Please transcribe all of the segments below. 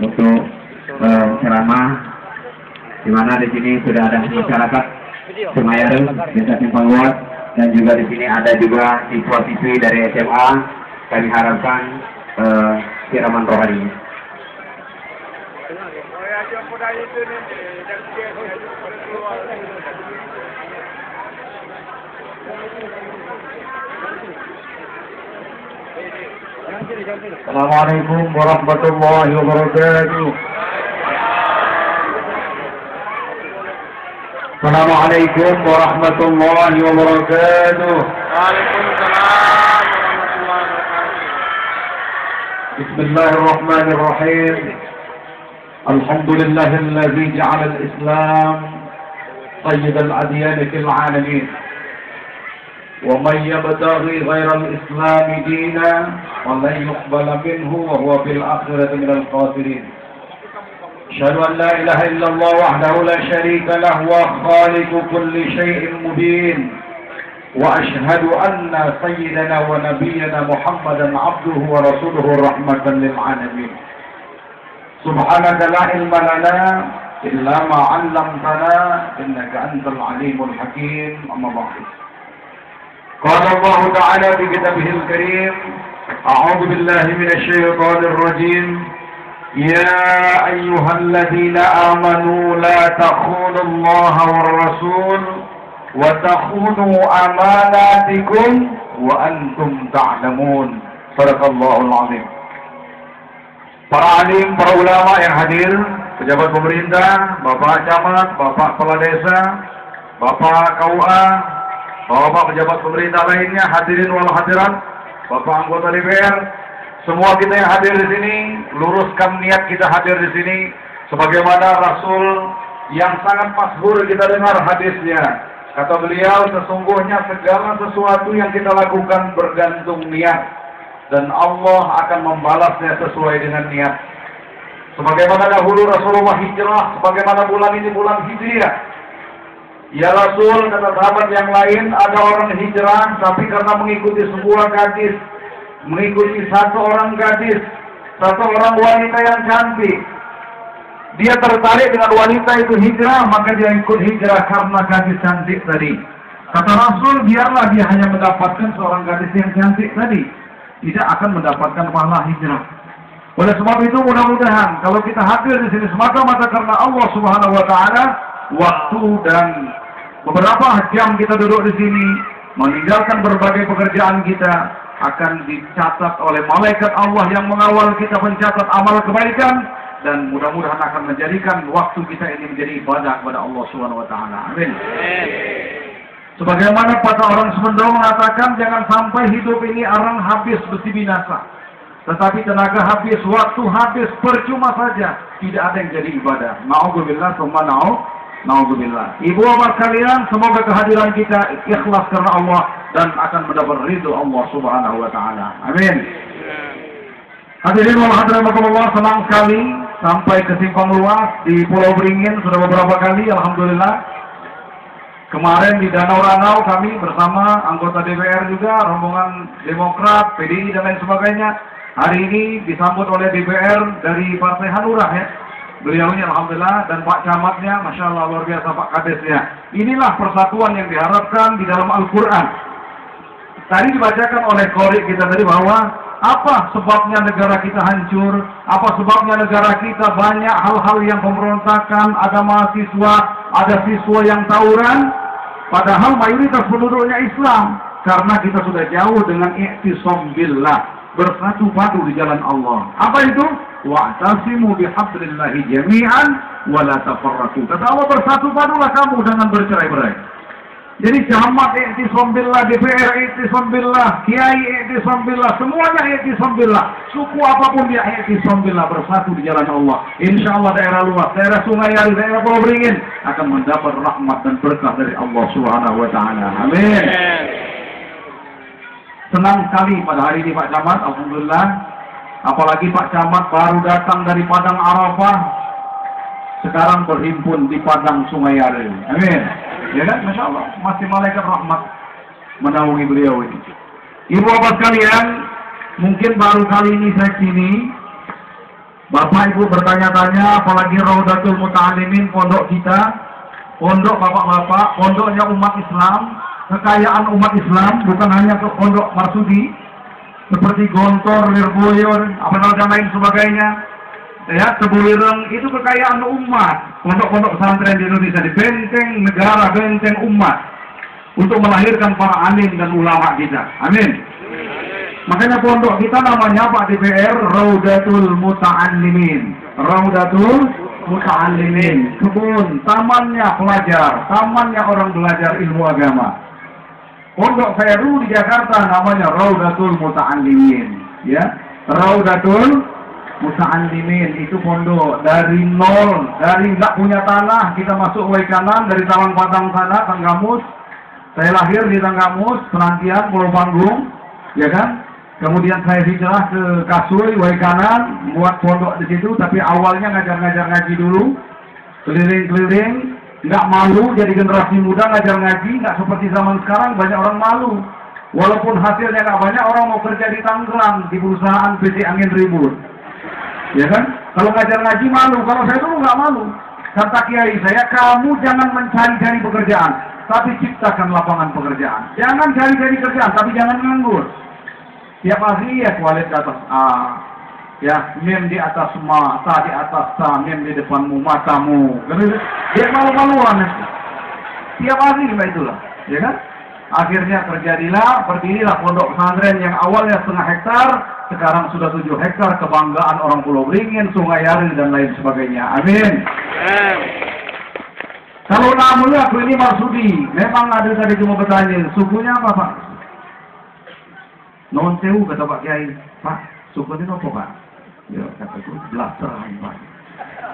untuk ceramah, di mana di sini sudah ada masyarakat Sumayare, Desa Simpang Luas, dan juga di sini ada juga siswa-siswi dari SMA. Kami harapkan siraman rohani. Assalamualaikum warahmatullahi wabarakatuh. Assalamualaikum warahmatullahi wabarakatuh. Waalaikumsalam warahmatullahi wabarakatuh. Bismillahirrahmanirrahim. Alhamdulillahilladzi ja'ala al-Islam sayyid al-adyan fil 'alamin. ومن يبتغي غير الإسلام دينا ولن يقبل منه وهو في الآخرة من الخاسرين. أشهد أن لا إله إلا الله وحده لا شريك له وخالق كل شيء مبين، وأشهد أن سيدنا ونبينا محمدا عبده ورسوله رحمة للعالمين. سبحانك لا علم لنا إلا ما علمتنا إنك أنت العليم الحكيم. أما بعد، قال الله تعالى في كتابه الكريم: أعوذ بالله من الشيطان الرجيم. يا أيها الذين آمنوا لا تخونوا الله والرسول وتخونوا أماناتكم وأنتم تعلمون. صدق الله العظيم. Para alim, para ulama yang hadir, pejabat pemerintah, Bapak Camat, Bapak Kepala Desa, Bapak KUA, Bapak pejabat pemerintah lainnya, hadirin wal hadirat, Bapak anggota DPR, semua kita yang hadir di sini, luruskan niat kita hadir di sini, sebagaimana Rasul yang sangat masyhur kita dengar hadisnya. Kata beliau, sesungguhnya segala sesuatu yang kita lakukan bergantung niat, dan Allah akan membalasnya sesuai dengan niat. Sebagaimana dahulu Rasulullah hijrah, sebagaimana bulan ini bulan Hijriah. Ya Rasul, kata sahabat yang lain, ada orang hijrah, tapi karena mengikuti sebuah gadis, mengikuti satu orang gadis, satu orang wanita yang cantik, dia tertarik dengan wanita itu hijrah, maka dia ikut hijrah karena gadis cantik tadi. Kata Rasul, biarlah dia hanya mendapatkan seorang gadis yang cantik tadi, tidak akan mendapatkan pahala hijrah. Oleh sebab itu, mudah-mudahan kalau kita hadir di sini semata-mata karena Allah Subhanahu wa Ta'ala, waktu dan beberapa jam kita duduk di sini, meninggalkan berbagai pekerjaan kita, akan dicatat oleh malaikat Allah yang mengawal kita mencatat amal kebaikan, dan mudah-mudahan akan menjadikan waktu kita ini menjadi ibadah kepada Allah Subhanahu wa Ta'ala. Amin. Sebagaimana pada orang Sunda mengatakan, jangan sampai hidup ini arang habis besi binasa, tetapi tenaga habis, waktu habis, percuma saja, tidak ada yang jadi ibadah. Na'udzubillah, summa na'udzubillah. Ibu bapak sekalian, semoga kehadiran kita ikhlas karena Allah dan akan mendapat ridho Allah Subhanahu wa Ta'ala. Amin. Hadirin wal hadirat Allah, senang sekali sampai ke Simpang Luas di Pulau Beringin sudah beberapa kali, alhamdulillah. Kemarin di Danau Ranau kami bersama anggota DPR juga, rombongan Demokrat, PDI dan lain sebagainya. Hari ini disambut oleh DPR dari Partai Hanura ya. Beliaunya alhamdulillah, dan Pak Camatnya, Masya Allah luar biasa, Pak Kadesnya. Inilah persatuan yang diharapkan di dalam Al-Quran. Tadi dibacakan oleh Qori kita tadi bahwa apa sebabnya negara kita hancur, apa sebabnya negara kita banyak hal-hal yang pemberontakan, ada mahasiswa, ada siswa yang tawuran, padahal mayoritas penduduknya Islam. Karena kita sudah jauh dengan i'tisam billah, bersatu padu di jalan Allah. Apa itu? Wa'tasimu bihablillahi jami'an wa la tafarraqu. Kata Allah, bersatu padulah kamu, jangan bercerai-berai. Jadi camat i'tisam billah, DPR i'tisam billah, kiai i'tisam billah, semuanya i'tisam billah. Suku apapun dia i'tisam billah, bersatu di jalan Allah. Insyaallah daerah luas, daerah Sumayare, daerah Pulau Beringin akan mendapat rahmat dan berkah dari Allah Subhanahu wa Ta'ala. Amin. Senang sekali pada hari ini Pak Camat, alhamdulillah. Apalagi Pak Camat baru datang dari Padang Arafah, sekarang berhimpun di Padang Sumayare. Amin. Ya kan, Masya Allah, masih malaikat rahmat menaungi beliau ini. Ibu bapak sekalian, mungkin baru kali ini saya sini, Bapak Ibu bertanya-tanya, apalagi Raudatul Muta'allimin, pondok kita, pondok bapak-bapak, pondoknya umat Islam, kekayaan umat Islam, bukan hanya ke pondok Marsudi, seperti Gontor, Lirboyo, apa dan lain sebagainya. Ya, Tebuireng, itu kekayaan umat, pondok-pondok pesantren di Indonesia, di benteng negara, benteng umat, untuk melahirkan para alim dan ulama kita. Amin. Makanya pondok kita namanya Pak DPR Raudatul Muta'allimin. Raudatul Muta'allimin. Kebun, tamannya pelajar, tamannya orang belajar ilmu agama. Pondok Feru di Jakarta namanya Raudatul Muta'allimin. Ya, Raudatul Muta'allimin itu pondok dari nol, dari nggak punya tanah kita masuk Wai Kanan, dari Talang Padang sana, Tanggamus. Saya lahir di Tanggamus, Penantian, Pulau Panggung, ya kan? Kemudian saya hijrah ke Kasui, Wai Kanan, buat pondok di situ. Tapi awalnya ngajar-ngajar ngaji dulu, keliling-keliling, nggak malu jadi generasi muda ngajar ngaji, nggak seperti zaman sekarang banyak orang malu. Walaupun hasilnya nggak banyak, orang mau kerja di Tangerang di perusahaan PT Angin Ribut, ya kan? Kalau ngajar ngaji malu, kalau saya dulu nggak malu. Kata kiai saya, kamu jangan mencari-cari pekerjaan, tapi ciptakan lapangan pekerjaan. Jangan cari-cari kerjaan, tapi jangan nganggur. Tiap hari ya kualit ke atas A, ya mem di atas ma, ta di atas ta, mem di depanmu, matamu. Dia malu-maluan. Tiap hari itulah, ya kan? Akhirnya berdirilah pondok pesantren yang awalnya 1,5 hektar, sekarang sudah 7 hektar, kebanggaan orang Pulau Beringin, Sungai Ari dan lain sebagainya. Amin. Kalau namanya aku ini Marsudi, memang ada tadi cuma bertanya, sukunya apa Pak? Non sewu kata Pak Kiai, Pak, suku ini apa Pak? Ya kataku belasteran Pak.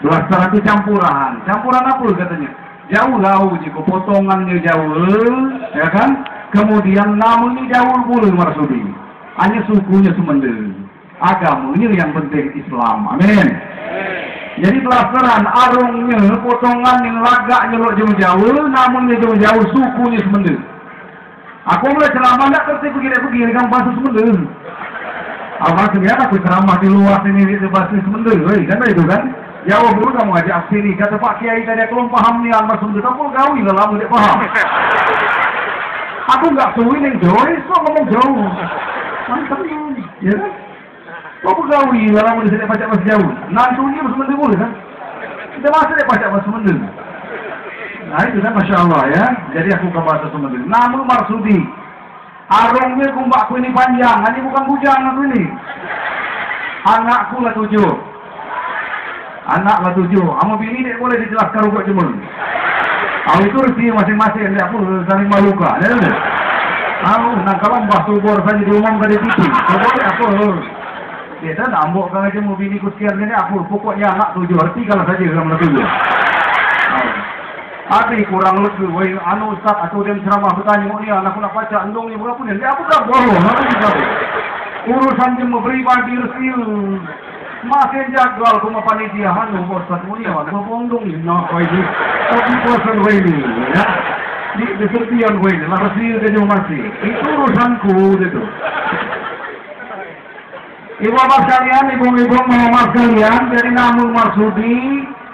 Belasteran itu campuran apa katanya? Jauh lau jika potongannya jauh, ya kan? Kemudian namanya jauh pula Marsudi. Hanya sukunya Sumendel, agamanya yang penting Islam. Amin. Jadi belasteran arungnya potongan yang lagak nyelok jauh-jauh, namanya jauh-jauh, sukunya Sumendel. Aku mulai ceramah nggak ngerti begini kamu bahasa Sumendel. Maksudnya aku ceramah di luar sini di bahasa Sumendel, kan itu kan? Jawab dulu kamu ngajak sini. Kata Pak Kiai tadi aku belum paham nih bahasa Sumendel. Aku gawi lah lama tidak paham. Aku nggak suwi nih jauh, so ngomong jauh. Mantap ya kan? Kau gawi lah lama di sini baca bahasa jauh. Nantunya bahasa Sumendel boleh kan? Kita masih dia baca bahasa Sumendel. Nah itu kan Masya Allah ya. Jadi aku ke bahasa Sumendel. Namun Marsudi, arungnya kumbakku ini panjang. Ini bukan bujang aku ini. Anakku lah 7. Anak lah 7. Sama bini dia boleh dijelaskan rukuk jemur. Aku itu resi masing-masing. Aku saling maluka. Aku nak kalau mbah subur saja diumum ke TV. Boleh aku. Kita nambuk kalau aja mau bini ku sekian ini. Aku pokoknya anak 7. Arti kalau saja sama 7. Tapi kurang lebih, Ustaz, atau dia ceramah bertanya, mau ni anakku nak baca, endong ni berapa ni? Dia aku tak bohong, aku tidak. Urusan dia pribadi rezeki, masih jagal kuma panitia, Ustaz, mau ni apa? Berpondong ni, nak ini, tapi kuasa ini, ya. Di sertian ini, lah rezeki dia masih. Itu urusanku, itu. Ibu-ibu sekalian, ibu-ibu mama sekalian, dari Namun Marsudi,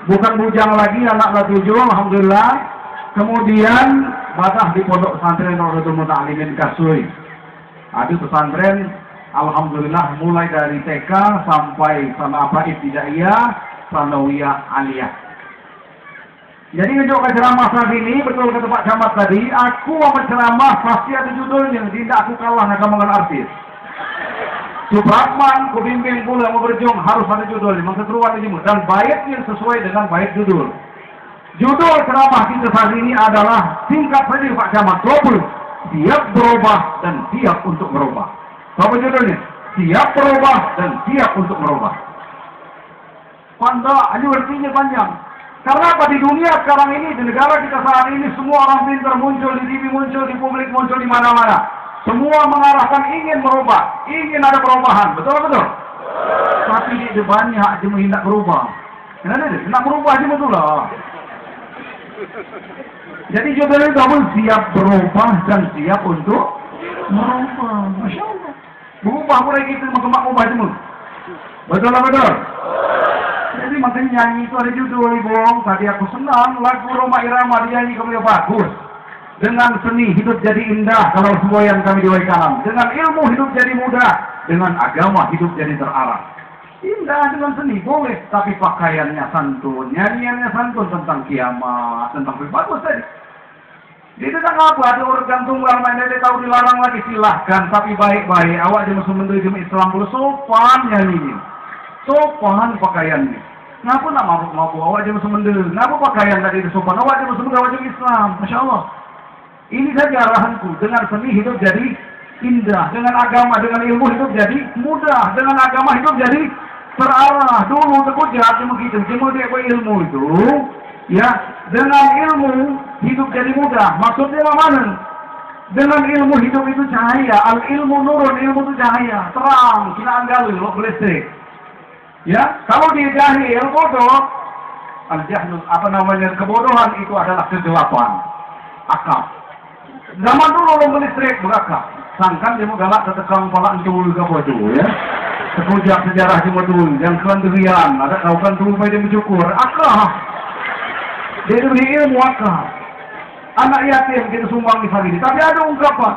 bukan bujang lagi, anak lah 7, alhamdulillah. Kemudian batah di pondok pesantren Raudatul Muta'allimin Kasui. Ada pesantren, alhamdulillah mulai dari TK sampai sama apa ibtidaiyah, sanawiyah, aliyah. Jadi ngejok ke ceramah saat ini, betul kata Pak Camat tadi, aku mau ceramah pasti ada judulnya, tidak aku kalah dengan artis. Supratman, kubimbing pula mau berjuang harus ada judul, memang keseruan ini dan baitnya sesuai dengan bait judul. Judul ceramah kita saat ini adalah singkat saja Pak Camat, global, siap berubah dan siap untuk merubah. Apa judulnya? Siap berubah dan siap untuk merubah. Panda, ini artinya panjang. Karena apa di dunia sekarang ini, di negara kita saat ini semua orang pintar muncul di TV, muncul di publik, muncul di mana-mana. Semua mengarahkan ingin merubah, ingin ada perubahan, betul-betul. Tapi di banyak aja hendak berubah. Kenapa dia? Hendak berubah aja betul lah. Jadi judulnya double, siap berubah dan siap untuk merubah. Masya Allah. Berubah mulai gitu, makam ubah semua. Betul lah betul. Jadi makanya nyanyi itu ada judul, Bung. Tadi aku senang lagu Roma Irama dinyanyi kami bagus. Dengan seni hidup jadi indah kalau semua yang kami diwai kalam. Dengan ilmu hidup jadi mudah. Dengan agama hidup jadi terarah. Indah dengan seni boleh, tapi pakaiannya santun, nyanyiannya santun tentang kiamat, tentang bagus tadi. Jadi tentang apa? Ada organ tunggal main dia tahu dilarang lagi, silahkan, tapi baik-baik. Awak dia masuk menuju Islam dulu, sopan nyanyinya, sopan pakaiannya. Ngapa nak mabuk-mabuk? Awak dia masuk menuju. Ngapa pakaian tadi itu sopan? Awak dia masuk menuju Islam, masya Allah. Ini saja arahanku. Dengan seni hidup jadi indah, dengan agama, dengan ilmu hidup jadi mudah, dengan agama hidup jadi terarah. Dulu terkujat begitu, cuma dia ilmu itu, ya, dengan ilmu hidup jadi mudah. Maksudnya mana? Dengan ilmu hidup itu cahaya, al ilmu nurun, ilmu itu cahaya, terang, kita anggali, lo listrik. Ya, kalau dia jahil, bodoh, al jahlul, apa namanya, kebodohan itu adalah kegelapan, akal. Zaman dulu lo listrik berakal. Sangkan dia mau galak tetekang palak dulu ke bodoh, ya. Sekujak sejarah cuma dulu, yang kelendirian, ada kaukan dulu dia mencukur, akal. Dia diberi ilmu akal. Anak yatim kita sumbang di famili, tapi ada ungkapan.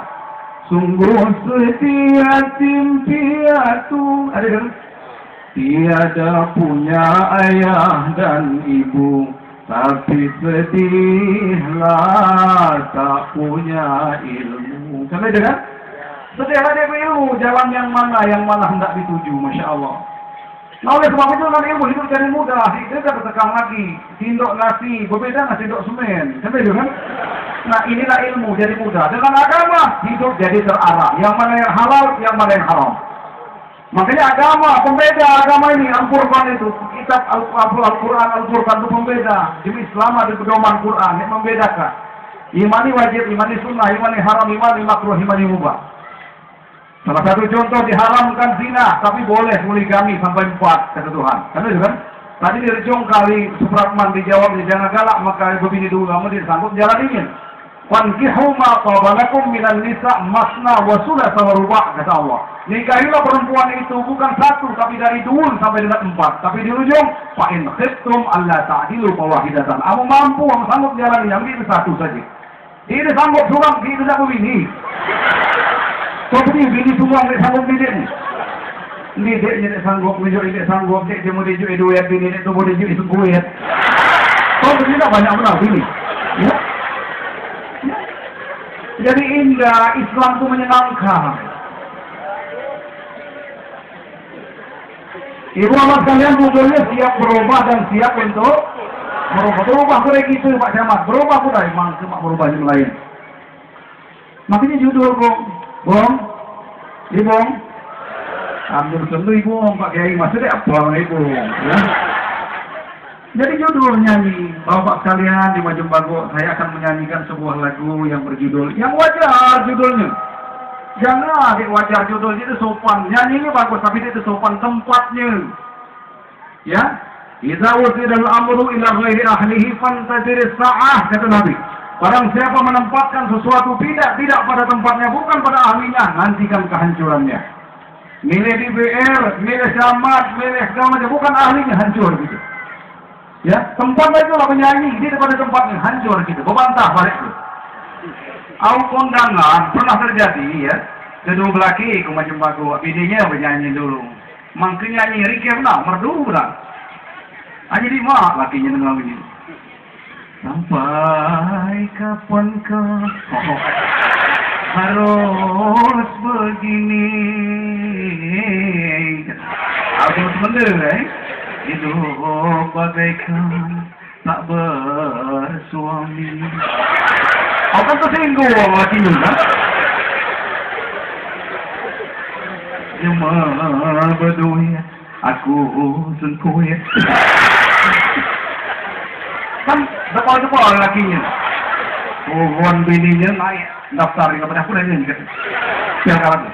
Sungguh sedih yatim piatu, ada kan? Tiada punya ayah dan ibu, tapi sedihlah tak punya ilmu. Sampai dengar? Sedihlah dia berilmu, jalan yang mana hendak dituju, masya Allah. Nah oleh sebab itu dengan ilmu hidup jadi mudah, dia tak tekan lagi, sindok nasi, berbeda nasi sindok semen, sampai dengar? Nah inilah ilmu jadi mudah. Dengan agama hidup jadi terarah, yang mana yang halal, yang mana yang haram. Makanya agama, pembeda agama ini, Al-Qur'an itu, kitab Al-Quran, Al-Qur'an itu pembeda. Di Islam ada pedoman Quran yang membedakan. Imani wajib, imani sunnah, imani haram, imani makruh, imani mubah. Salah satu contoh diharamkan zina, tapi boleh poligami sampai 4, kata Tuhan. Kan itu kan? Tadi dari kali Supratman dijawab, jangan galak, maka begini dulu, kamu disangkut jalan ingin. Wankihu ma qabalakum minan nisa masna wa thulatha wa ruba', kata Allah. Nikahilah perempuan itu bukan 1, tapi dari 2 sampai dengan 4. Tapi di ujung, fa in khiftum alla ta'dilu fawahidatan. Kamu mampu, kamu sanggup jalan yang itu 1 saja. Ini sanggup suang, ini tidak begini. Seperti bini semua tidak sanggup didik ni. Didiknya tidak sanggup, menunjuk tidak sanggup, dia mau dijuk duit, bini itu mau dijuk itu duit. Kau tidak banyak benar bini. Ya? Jadi indah, Islam itu menyenangkan. Ibu amat kalian judulnya siap berubah dan siap untuk berubah. Berubah boleh gitu Pak Camat, berubah pun memang cuma berubah yang lain. Makanya judul Bong, Bong, ambil tentu Ibu Pak Kiai, maksudnya apa Ibu? Ya. Jadi judul nyanyi, Bapak sekalian di Majum Bago, saya akan menyanyikan sebuah lagu yang berjudul, yang wajar judulnya. Jangan wajar judulnya itu sopan, nyanyinya bagus tapi itu sopan tempatnya. Ya, idza wusidal amru ila ghairi ahlihi fantazir sa'ah, kata Nabi. Barang siapa menempatkan sesuatu tidak pada tempatnya, bukan pada ahlinya, nantikan kehancurannya. Milih di BR, milih camat, milih segala bukan ahlinya, hancur gitu. Ya, tempatnya itu lah penyanyi, dia pada tempatnya hancur gitu, berbantah balik itu. Au kondangan pernah terjadi ya, kedua laki ke Majum Bago, bininya penyanyi dulu. Mangkanya nyanyi rikir nah, merdu lah. Hanya di mak lakinya dengan begini. Sampai kapankah harus begini? Aku sebenarnya hidup bagaikan tak bersuami. Apa tersinggung lagi juga? Cuma berduit, aku sengkuit. Kan depan lakinya. Pohon bininya naik daftar kepada aku dan ini. Siapa lagi?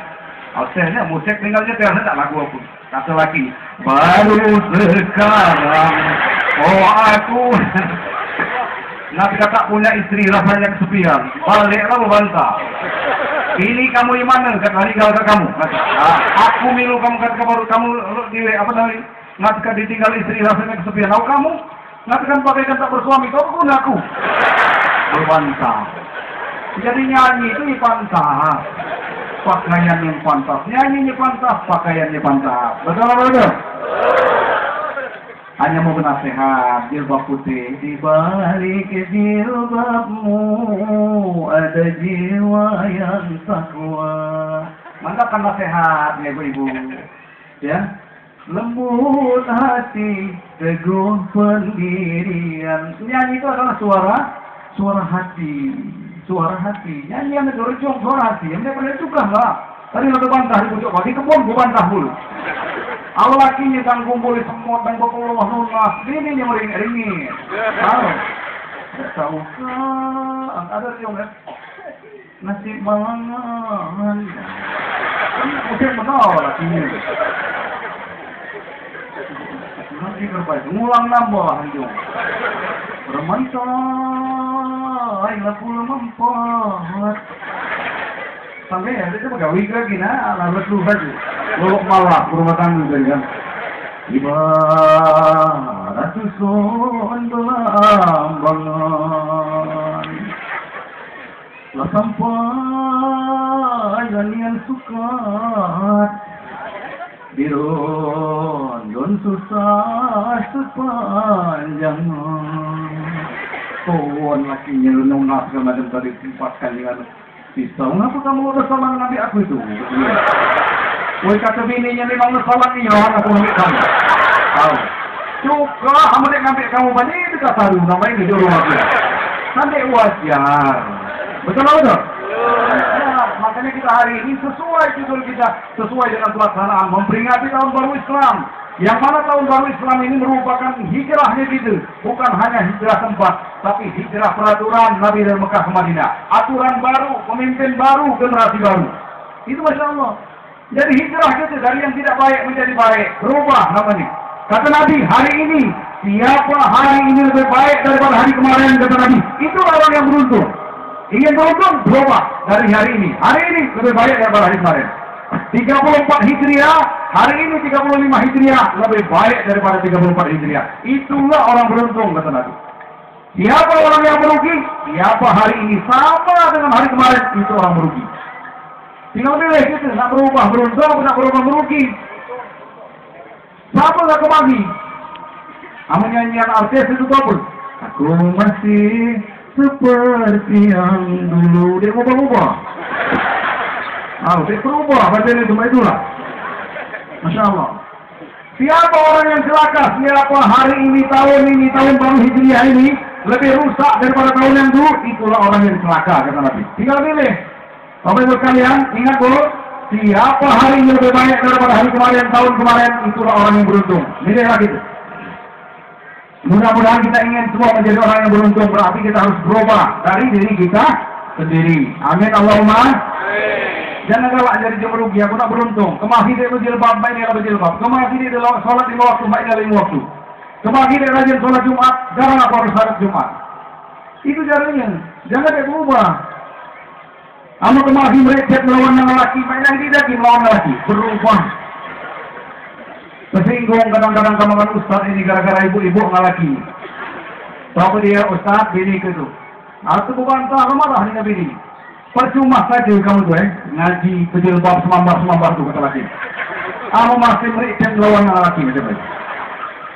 Asalnya musik tinggalnya tiada tak lagu aku. Kata laki, baru sekarang, oh aku. Nabi kata punya istri rasanya kesepian. Baliklah membantah. Pilih kamu di mana? Kata tinggal ke kamu. Aku milu kamu kata kamu di apa namanya? Ngatakan ditinggal istri rasanya kesepian. Tahu kamu? Ngatakan pakaikan tak bersuami. Kau pun aku. Berbantah. Jadi nyanyi itu dipantah. Pakaiannya pantas. Nyanyinya pantas. Pakaiannya pantas. Betul? Hanya mau bernasehat, jilbab putih. Di balik jilbabmu ada jiwa yang takwa. Mantapkan nasihat ya ibu-ibu. Ya, lembut hati, teguh pendirian. Nyanyi itu adalah suara hati. Suara hati. Nyanyi yang berjuang suara hati. Yang pernah juga enggak. Tadi lebih bantah di pucuk di kebun gua bantah dulu. Awal lakinya kan kumpul semut dan berpuluh lunas. Ini yang ringin. Tahu? Tidak tahu kan? Ada yang nasib malangan. Mungkin benar lakinya. Nanti berbaik. Ngulang nambah anjung. Bermantai lapul mempat. Sampai ya, itu pegawai lagi nah, lalu lu saja. Lolok malah rumah tangga kan. Ibarat susun belambangan. Lah sampai yang sukat. Dirondon susah sepanjang. Tuan lakinya lunung nafsu macam tadi 4 kali kan. Pisau, ngapa kamu udah salah nabi aku itu? Woi kata bininya memang salah nih, orang aku ngambil kamu. Tahu? Juga, kamu dek ngambil kamu bani itu kata lu, namanya di rumah dia. Nanti wajar. Betul betul? Ya, makanya kita hari ini sesuai judul kita, sesuai dengan pelaksanaan memperingati tahun baru Islam. Yang mana tahun baru Islam ini merupakan hijrahnya gitu, bukan hanya hijrah tempat, tapi hijrah peraturan Nabi dari Mekah ke Madinah. Aturan baru, pemimpin baru, generasi baru. Itu Masya Allah. Jadi hijrah gitu, dari yang tidak baik menjadi baik, berubah namanya. Kata Nabi, hari ini, siapa hari ini lebih baik daripada hari kemarin, kata Nabi, itu orang yang beruntung. Ingin beruntung, berubah dari hari ini. Hari ini lebih baik daripada hari kemarin. 34 Hijriah, hari ini 35 Hijriah, lebih baik daripada 34 Hijriah. Itulah orang beruntung, kata Nabi. Siapa orang yang merugi? Siapa hari ini sama dengan hari kemarin, itu orang merugi. Tinggal pilih gitu, nak berubah beruntung, nak berubah merugi. Siapa nak kembali? Amun nyanyian artis itu bagus. Aku masih seperti yang dulu. Dia ubah-ubah. Dia berubah, badan itu itulah. Masya Allah. Siapa orang yang celaka? Siapa hari ini, tahun baru Hijriah ini lebih rusak daripada tahun yang dulu? Itulah orang yang celaka, kata Nabi. Tinggal pilih. Bapak Ibu sekalian, ingat dulu. Siapa hari ini lebih baik daripada hari kemarin, tahun kemarin? Itulah orang yang beruntung. Milihlah gitu. Mudah-mudahan kita ingin semua menjadi orang yang beruntung. Berarti kita harus berubah dari diri kita sendiri. Amin Allahumma. Jangan galak jadi dia merugi, aku tak beruntung. Kemahi dia berjilbab, baik dia berjilbab. Kemahi dia sholat 5 waktu, baik dia 5 waktu. Kemahi dia rajin sholat Jumat, jarang aku harus sholat Jumat. Itu caranya. Jangan dia berubah. Kamu kemahi merecet melawan lelaki, baik dia tidak melawan lelaki. Berubah. Tersinggung kadang-kadang kamu kan ustaz ini gara-gara ibu-ibu ngalaki. Tahu dia ustaz, bini ke itu. Atau bantah, marah dengan bini. Percuma saja kamu tuh ngaji berjilbab semambar tuh kata laki. Kamu masih meriksa melawan laki macam-macam.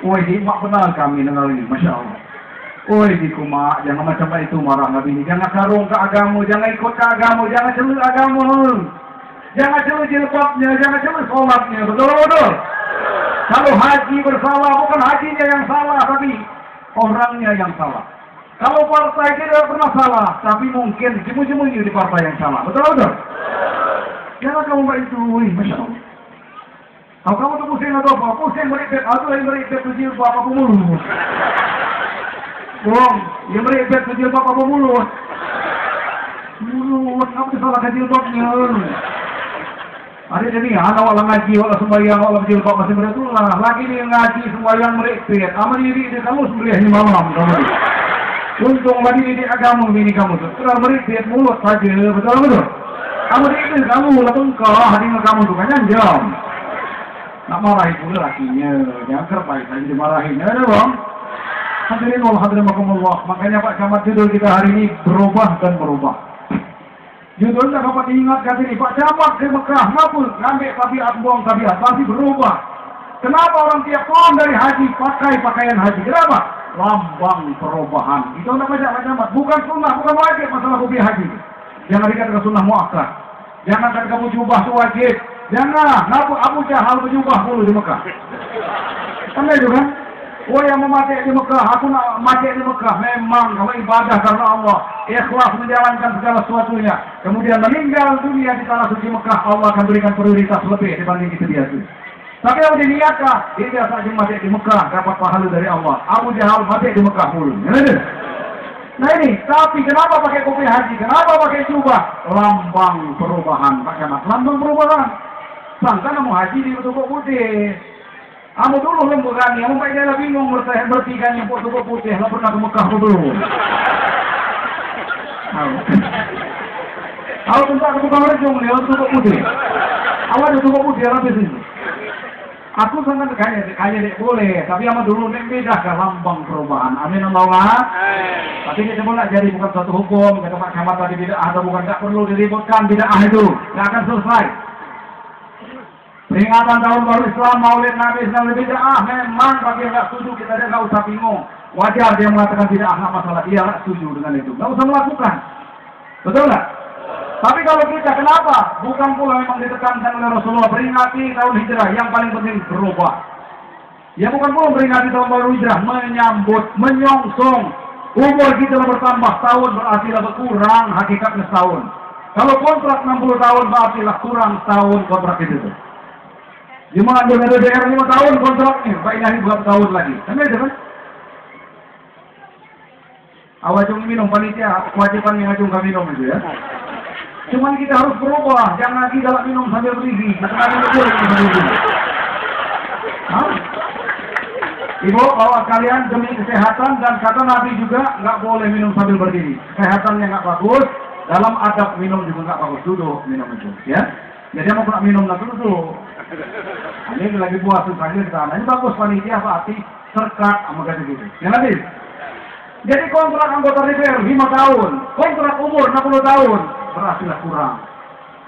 Woi, di mak benar kami dengar ini, Masya Allah. Woi, di kumak jangan macam itu marah Nabi ini. Jangan sarung ke agama, jangan ikut ke agama, jangan celur agama. Jangan celur jilbabnya, jangan celur sholatnya, betul-betul. Kalau haji bersalah, bukan hajinya yang salah, tapi orangnya yang salah. Kalau partai tidak pernah salah, tapi mungkin sembunyi-sembunyi di partai yang salah. Betul-betul? Jangan kamu begitu, Masya Allah. Kalau kamu tuh pusing atau apa? Pusing meripet, atau yang meripet tuh jilbab apa mulut. Bohong, yang meripet tuh jilbab apa mulut. Mulut, kamu tuh salah ke jilbabnya. Ada jadi, anak wala ngaji, wala sembahyang, wala jilbab masih beratullah. Lagi dia ngaji, sembahyang meripet. Amal diri dia kamu sembahyang malam. Untung lagi di agama bini kamu tuh. Sudah meripet mulut saja, betul-betul. Kamu itu kamu lah kau hari kamu tuh kan jam. Nak marahi pula lakinya, jangan kerpai lagi dimarahin, ya bang. Hadirin wal hadirin makanya Pak Camat judul kita hari ini berubah dan berubah. Judulnya dapat diingatkan ini Pak Camat di Mekah ngapul ngambil tabiat buang tabiat pasti berubah. Kenapa orang tiap tahun dari haji pakai pakaian haji? Kenapa? Lambang perubahan. Itu udah baca Pak Camat. Bukan sunnah, bukan wajib masalah kopi haji. Jangan dikatakan sunnah muakkad. Jangan katakan kamu jubah itu wajib. Jangan. Kenapa Abu Jahal berjubah dulu di Mekah? Kan itu kan? Oh yang mati di Mekah, aku nak mati di Mekah. Memang kamu ibadah karena Allah. Ikhlas menjalankan segala sesuatunya. Kemudian meninggal dunia di tanah suci Mekah, Allah akan berikan prioritas lebih dibanding itu biasa. Tapi yang diniatkan, dia saja mati di Mekah dapat pahala dari Allah. Abu Jahal mati di Mekah dulu. Nah ini, tapi kenapa pakai kopi haji? Kenapa pakai jubah? Lambang perubahan, Pak Camat. Lambang perubahan. Sangka kamu haji di tubuh putih. Kamu dulu lemburan, kamu pakai dia bingung bertiga yang tubuh putih. Lah pernah ke Mekah dulu. Kalau tentang ke Mekah rejong, dia tubuh putih. Awal di tubuh putih habis ini. Aku sangat kaya boleh, tapi sama dulu nek beda ke lambang perubahan. Amin Allah. Tapi kita pun jadi bukan satu hukum. Kata Pak Camat tadi bid'ah atau bukan, tak perlu diributkan bid'ah itu, nggak akan selesai. Peringatan tahun baru Islam, Maulid Nabi Islam bid'ah memang bagi yang nggak setuju kita dia nggak usah bingung. Wajar dia mengatakan bid'ah nggak masalah, dia nggak setuju dengan itu, nggak usah melakukan. Betul nggak? Tapi kalau kita kenapa? Bukan pula memang ditekankan oleh Rasulullah peringati tahun hijrah yang paling penting berubah. Ya bukan pula peringati tahun baru hijrah, menyambut, menyongsong. Umur kita bertambah tahun berarti lah berkurang hakikatnya setahun. Kalau kontrak 60 tahun berarti lah kurang setahun kontrak itu. Cuma ambil DPR 5 tahun kontraknya, Pak Ilahi berapa tahun lagi? Kan itu kan? Awak cuma minum panitia, kewajiban yang ngajung minum itu ya. Cuman kita harus berubah, jangan lagi galak minum sambil berdiri. Jangan minum boleh berdiri. Ibu, bawa kalian demi kesehatan dan kata Nabi juga nggak boleh minum sambil berdiri. Kesehatannya nggak bagus, dalam adab minum juga nggak bagus. Duduk minum itu, ya. Jadi mau pernah minum lagi duduk. Ini lagi buat susahnya di sana. Ini bagus panitia berarti serkat sama kayak gitu. Ya Nabi. Jadi kontrak anggota DPR 5 tahun, kontrak umur 60 tahun. Berhasillah kurang.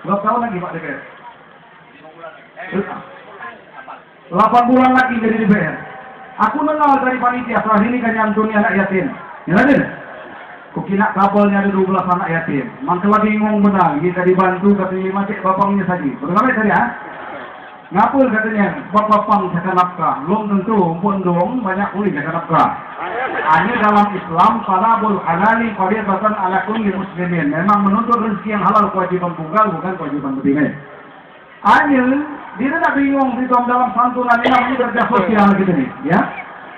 Berapa tahun lagi Pak DPR? 8 bulan lagi jadi DPR. Aku nengal dari panitia, setelah ini kan nyantuni anak yatim. Ya Raden? Kukina kabelnya ada 12 anak yatim. Mangkela bingung benar, kita dibantu katanya macet bapangnya saja. Betul tadi ya? Ngapul katanya, bapak-bapang jaga nafkah. Belum tentu, pun dong banyak kulit jaga nafkah. Hanya dalam Islam, talabul halali fardhatun ala kulli muslimin. Memang menuntut rezeki yang halal kewajiban tunggal, bukan kewajiban berbeda. Hanya dia tidak bingung di dalam santunan ini namanya kerja sosial gitu nih, ya.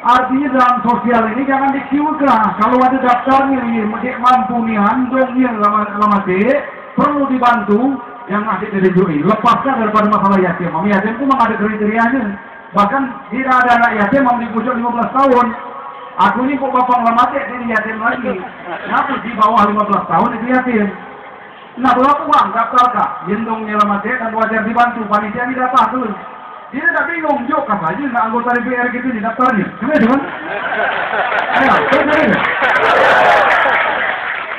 Artinya dalam sosial ini jangan dikiukan. Kalau ada daftarnya ini, mampu nih, handongnya lama perlu dibantu. Yang ngasih ditunjukin, lepaskan daripada masalah yatim. Mami yatim itu memang ada kriterianya. Bahkan tidak ada anak yatim mau dipujuk 15 tahun. Aku ini kok bapak mati jadi yatim lagi. Kenapa di bawah 15 tahun itu yatim? Nah berapa uang daftar kak? Jendongnya mati dan wajar dibantu. Panitia ini dapat tuh. Dia tidak bingung, jok apa aja nggak anggota DPR gitu di daftarnya. Gimana kan? Ayo, gimana?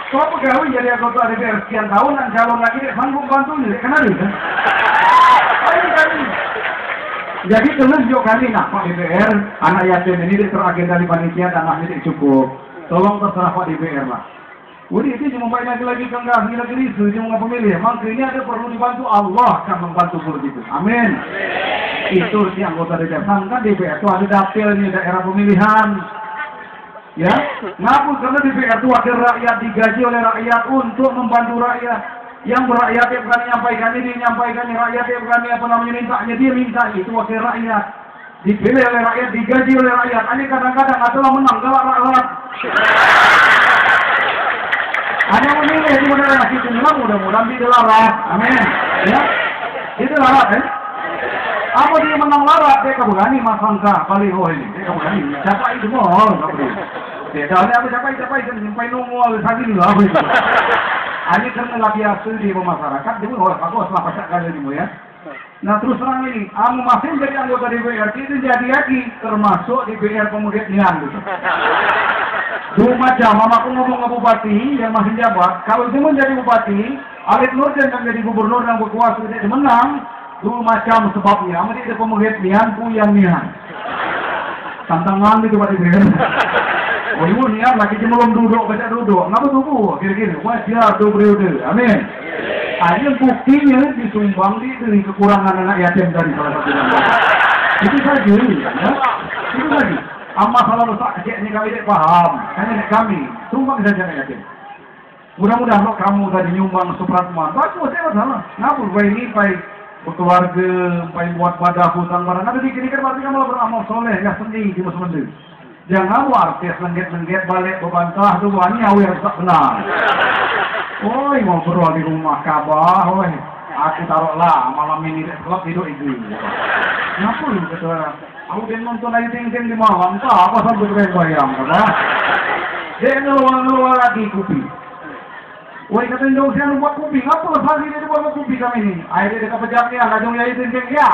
Kalau pegawai jadi anggota DPR sekian tahun dan calon lagi dia sanggup bantunya, kenapa kan? Jadi telunjuk kami nak Pak DPR, anak yatim ini teragenda di panitia dan anaknya cukup. Tolong terserah Pak DPR lah. Udah itu cuma banyak lagi ke enggak lagi itu cuma pemilih. Maka ini ada perlu dibantu, Allah akan membantu begitu. Amin. Itu si anggota DPR. Sangka DPR itu ada dapilnya daerah pemilihan. Ya, ngapus karena DPR itu wakil rakyat digaji oleh rakyat untuk membantu rakyat. Yang berakyat yang berani menyampaikannya, dia menyampaikannya. Rakyat yang berani mintanya, dia minta. Itu wakil rakyat. Dipilih oleh rakyat, digaji oleh rakyat. Ini kadang-kadang adalah menang, galak rakyat. Hanya memilih di mana itu memang mudah-mudahan dia larat. Amin. Ya, itu larat ya. Apa dia menang larat, dia keberani masangka baliho ini. Dia keberani. Siapa itu mau? Dia tahu apa siapa kan sampai nunggu lagi lah. Ini karena lagi biasa di masyarakat, dia pun aku harus pasak kali ini ya. Nah terus terang ini, masih jadi anggota DPR, itu jadi lagi termasuk DPR kemudian gitu. Dua macam, aku ngomong ke bupati yang masih jabat, kalau dia menjadi bupati, Alif Nurdin yang jadi gubernur yang berkuasa dia menang, dua macam sebabnya, amat dia pemulihan nian, puyang nian. Tantangan itu pada DPR. Oh ibu nian lagi belum duduk, baca duduk, ngapa tunggu, kira-kira, wajar 2 periode, amin. Ini buktinya disumbang dari kekurangan anak yatim dari salah satu negara. Itu saja, ya. Itu saja. Masalah besar kecil ini kami tidak paham. Hanya kami sumbang saja anak yatim. Mudah-mudahan kalau kamu tadi nyumbang supratman, bagus saya masalah. Ngapur bayi ini baik berkeluarga, baik buat wadah hutang barang. Nanti dikira-kira berarti kamu beramal soleh, ya seni di masa-masa. Jangan artis lengket-lengket balik berbantah tu wani awir tak benar. Oi ngobrol di rumah Kabah, oi. Aku taruhlah malam ini klub tidur itu. Kenapa lu kata? Aku dia nonton lagi ting-ting di malam, tak apa sampai bayang, Kabah. Dia ngeluar lagi kopi. Oi kata Indonesia buat kopi, ngapa lepas ini dia buat kopi kami ini? Air dia dekat pejaknya, lajung ya ting-ting ya.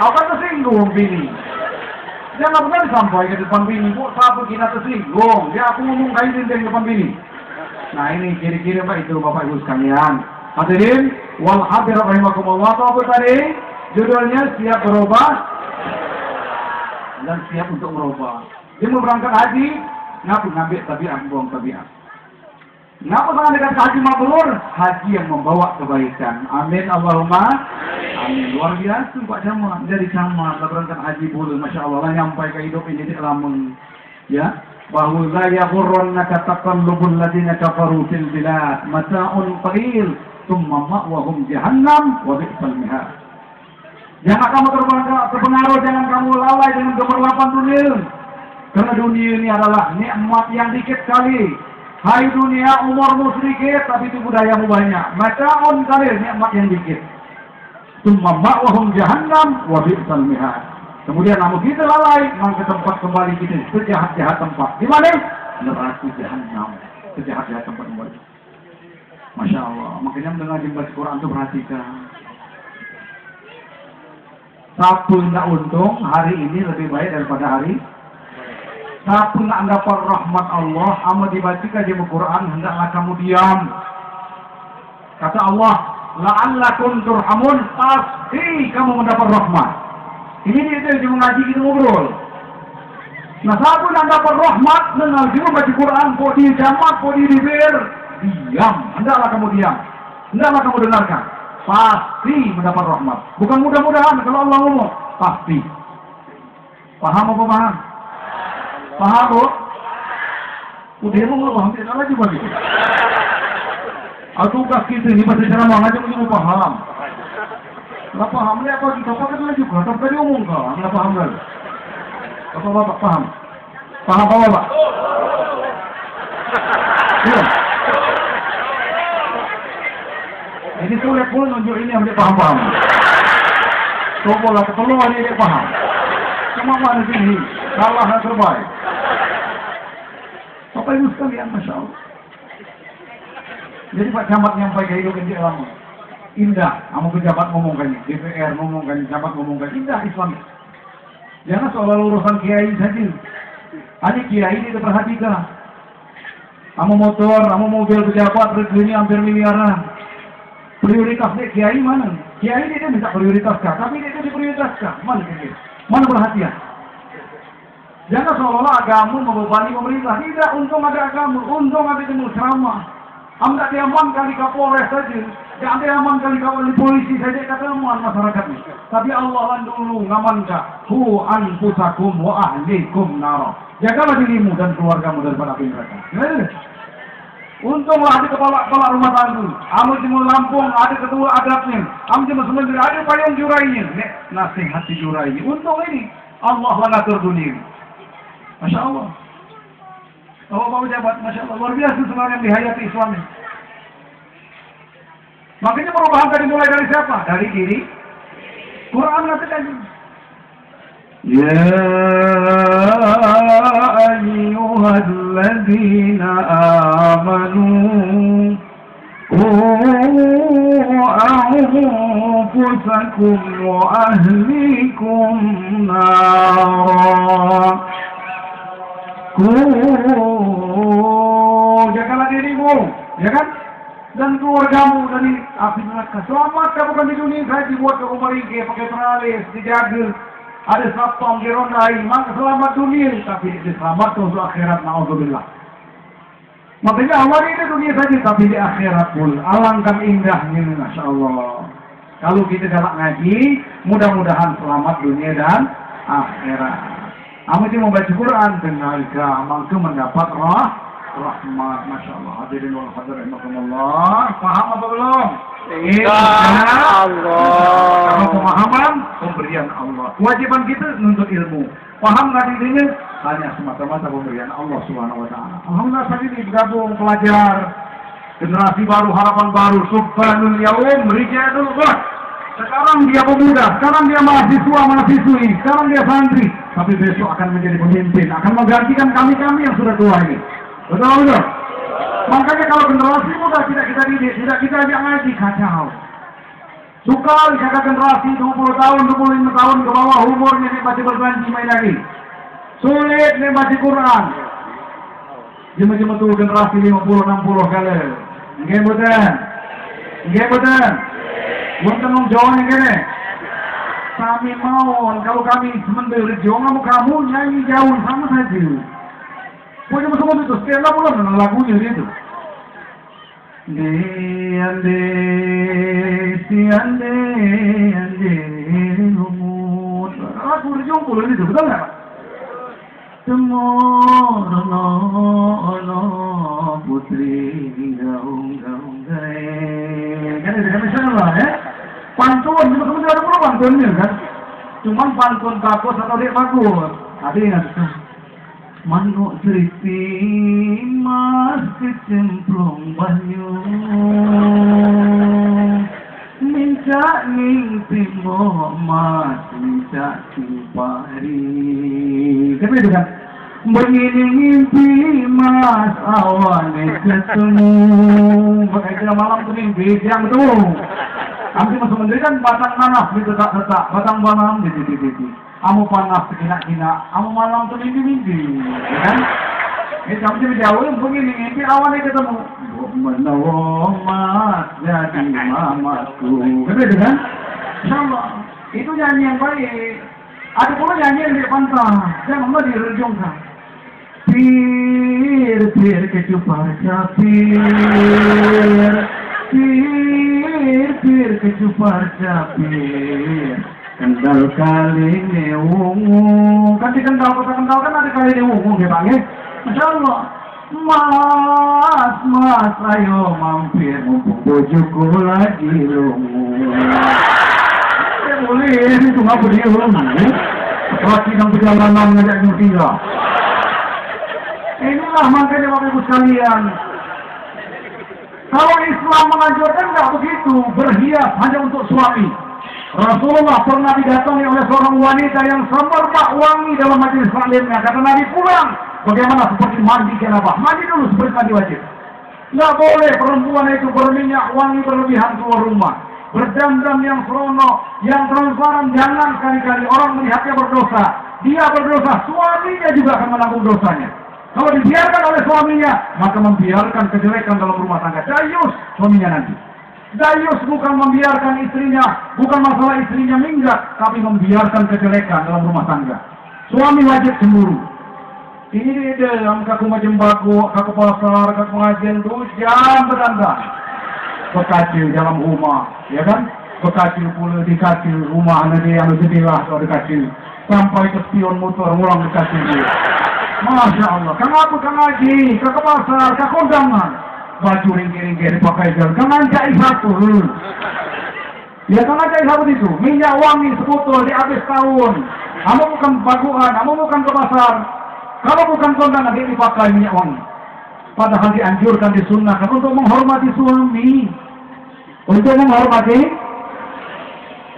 Aku kan tersinggung bini. Jangan pernah sampai ke depan bini, kok satu kita tersinggung. Ya aku ngomong kain ting depan bini. Nah ini kira-kira Pak itu Bapak Ibu sekalian. Hadirin, wal hadir rahimakumullah. Apa tadi? Judulnya siap berubah dan siap untuk berubah. Dia mau berangkat haji, ngambil tabiat, buang tabiat. Kenapa sangat dekat haji mabrur? Haji yang membawa kebaikan. Amin Allahumma. Amin. Luar biasa Pak Camat. Dari Camat berangkat haji bulu, masya Allah nyampai ke hidup ini di alam ya. Bahwa la yaghurrannaka taqallubul ladzina kafaru fil bilad mata'un qalil thumma ma'wahum jahannam wa bi'sal mihad. Jangan kamu terpengaruh, jangan kamu lalai dengan gemerlapan dunia. Karena dunia ini adalah nikmat yang dikit kali. Hai dunia, umurmu sedikit tapi itu budayamu banyak. Mata'un qalil, nikmat yang dikit. Thumma ma'wahum jahannam wa bi'sal mihad. Kemudian namun kita lalai, ke tempat kembali kita sejahat-jahat tempat. Di mana? Neraka jahanam. Sejahat-jahat tempat kembali. Masya Allah. Makanya mendengar baca Quran itu perhatikan. Siapa tidak untung hari ini lebih baik daripada hari. Siapa tidak dapat rahmat Allah, amat dibacakan di Quran, hendaklah kamu diam. Kata Allah, la'allakum turhamun, pasti kamu mendapat rahmat. Ini dia mengaji kita ngobrol. Nah, siapa yang dapat rahmat dengan dia baca Quran, kok di jamat, kok di DPR, diam. Hendaklah kamu diam. Hendaklah kamu dengarkan. Pasti mendapat rahmat. Bukan mudah-mudahan kalau Allah ngomong, pasti. Paham apa paham? Paham bu? Udah mau hampir salah juga gitu. Atau tugas kita ini bahasa ceramah aja mesti paham. Nggak paham, ini apa kita pakai lagi juga, tapi tadi omong kah, nggak paham lagi. Apa bapak paham? Paham apa bapak? Iya. Ini sulit pun nunjuk ini yang dia paham-paham. Coba lah keteluan ini dia paham. Cuma mana sini, kalah dan terbaik. Bapak Ibu sekalian, Masya Allah. Jadi Pak Camat nyampaikan hidup ini lama. Indah, kamu pejabat ngomongkan, DPR ngomongkan, jabat ngomongkan, indah Islam. Jangan soal urusan kiai saja. Adik kiai ini diperhatikan. Kamu motor, kamu mobil pejabat, rezekinya hampir miliaran. Prioritasnya kiai mana? Kiai ini dia minta prioritaskan, tapi dia diprioritaskan. Mana kiai? Mana perhatian? Jangan seolah-olah agama membebani pemerintah. Tidak, untung ada agama, untung ada temu ceramah. Anda diaman kali Kapolres saja. Jangan diaman kali polisi saja kata aman masyarakat ini. Tapi Allah dulu ngamankan. Hu anfusakum wa ahlikum nara. Jagalah dirimu dan keluargamu daripada api neraka. Untunglah ada kepala rumah tangga. Amu di Lampung ada ketua adatnya. Amu di Sementara ada payung jurainya. Nasihat di jurainya. Untung ini Allah mengatur dunia. Masya Allah. Bapak pejabat, Masya Allah, luar biasa sebenarnya yang dihayati Islam ini. Makanya perubahan tadi mulai dari siapa? Dari diri. Quran mengatakan, Ya ayyuhalladzina amanu أنفسكم وأهليكم نارا. Jagalah dirimu, ya kan? Dan keluargamu dari api neraka. Selamat kamu bukan di dunia saja, dibuat ke rumah ringke, pakai teralis, dijaga, ada satpam dirondai, maka selamat dunia, tapi diselamatkan untuk akhirat, na'udzubillah. Makanya awal ini dunia saja, tapi di akhirat pun alangkah indahnya, Masya Allah. Kalau kita galak ngaji, mudah-mudahan selamat dunia dan akhirat. Kamu cuma baca Quran, tenaga, mampu mendapat rahmat, Masya Allah. Hadirin wal hadirin rahimakumullah. Paham apa belum? Allah. Kalau pemahaman, pemberian Allah. Kewajiban kita menuntut ilmu. Paham nggak dirinya? Hanya semata-mata pemberian Allah Subhanahu Wa Taala. Alhamdulillah saat ini bergabung pelajar generasi baru, harapan baru, subhanul yaum, rijadul ghad. Sekarang dia pemuda, sekarang dia mahasiswa, mahasiswi, sekarang dia santri. Tapi besok akan menjadi pemimpin, akan menggantikan kami-kami yang sudah tua ini. Betul? Makanya kalau generasi muda tidak kita didik, tidak kita ajak ngaji, kacau. Suka jaga generasi 20 tahun, 25 tahun ke bawah umurnya dia masih berjanji main lagi. Sulit dia baca Quran. Jema-jema tuh generasi 50-60 kali. Nggih mboten? Nggih mboten? Mboten nang Jawa ngene. Kami mau, kalau kami sementara Jawa kamu nyanyi jauh sama saja. Punya semua itu, setelah bulan lagunya itu. Ande, lumut. Lagu berjumpa itu, betul nggak? Temorono, putri, gaung, gaya. Kan itu kan misalnya ya. Pantun, sebenarnya ada pula pantunnya kan. Cuman pantun bagus atau dia bagus. Ada yang manuk seripi mas kecemplung banyu minta ning timo mas minta tipari. Kan itu kan begini mimpi mas awalnya ketemu makanya malam tuh mimpi siang tuh nanti masuk menteri kan batang nanas gitu tak batang banam gitu. Amu panas sekina-kina, amu malam tuh mimpi-mimpi, ya kan? Ini kamu jauh begini, mimpi awalnya ketemu. Menolong mas jadi mamaku. Betul kan? Insyaallah. Itu nyanyi yang baik. Ada pula nyanyi yang di pantai, yang mama dirujungkan. Pir kecupar capir, pir kecupar capir. Kendal kali ne wungu, kan di kendal kota kendal kan ada kali ne wungu ya bang ya. Masya Allah, mas ayo mampir mumpung bojoku lagi lungu. Ya boleh, itu nggak boleh lungu. Laki yang perjalanan ngajak nyutia. Inilah makanya bapak ibu sekalian. Kalau Islam mengajarkan nggak begitu, berhias hanya untuk suami. Rasulullah pernah didatangi oleh seorang wanita yang semerbak wangi dalam majelis taklimnya. Kata Nabi pulang, bagaimana seperti mandi janabah? Mandi dulu seperti mandi wajib. Nggak boleh perempuan itu berminyak wangi berlebihan keluar rumah. Berdandan yang seronok, yang transparan, jangan sekali-kali orang melihatnya berdosa. Dia berdosa, suaminya juga akan menanggung dosanya. Kalau dibiarkan oleh suaminya, maka membiarkan kejelekan dalam rumah tangga. Dayus suaminya nanti. Dayus bukan membiarkan istrinya, bukan masalah istrinya minggat, tapi membiarkan kejelekan dalam rumah tangga. Suami wajib cemburu. Ini dia yang kaku majembaku, kaku pasar, kaku pengajian tuh jam berdandan. Bekacil dalam rumah, ya kan? Bekacil pula dikacil rumah anak dia yang jadilah kalau dikacil. Sampai ke spion motor ulang dikacil dia. Masya Allah, kenapa kang ngaji, ke pasar, ke kondangan, baju ringkir-ringkir dipakai jalan, kang ngaji satu, ya kang ngaji satu itu, minyak wangi sebotol di habis tahun, kamu bukan baguan, kamu bukan ke pasar, kalau bukan kondangan dia dipakai minyak wangi, padahal dianjurkan disunnahkan untuk menghormati suami, untuk menghormati.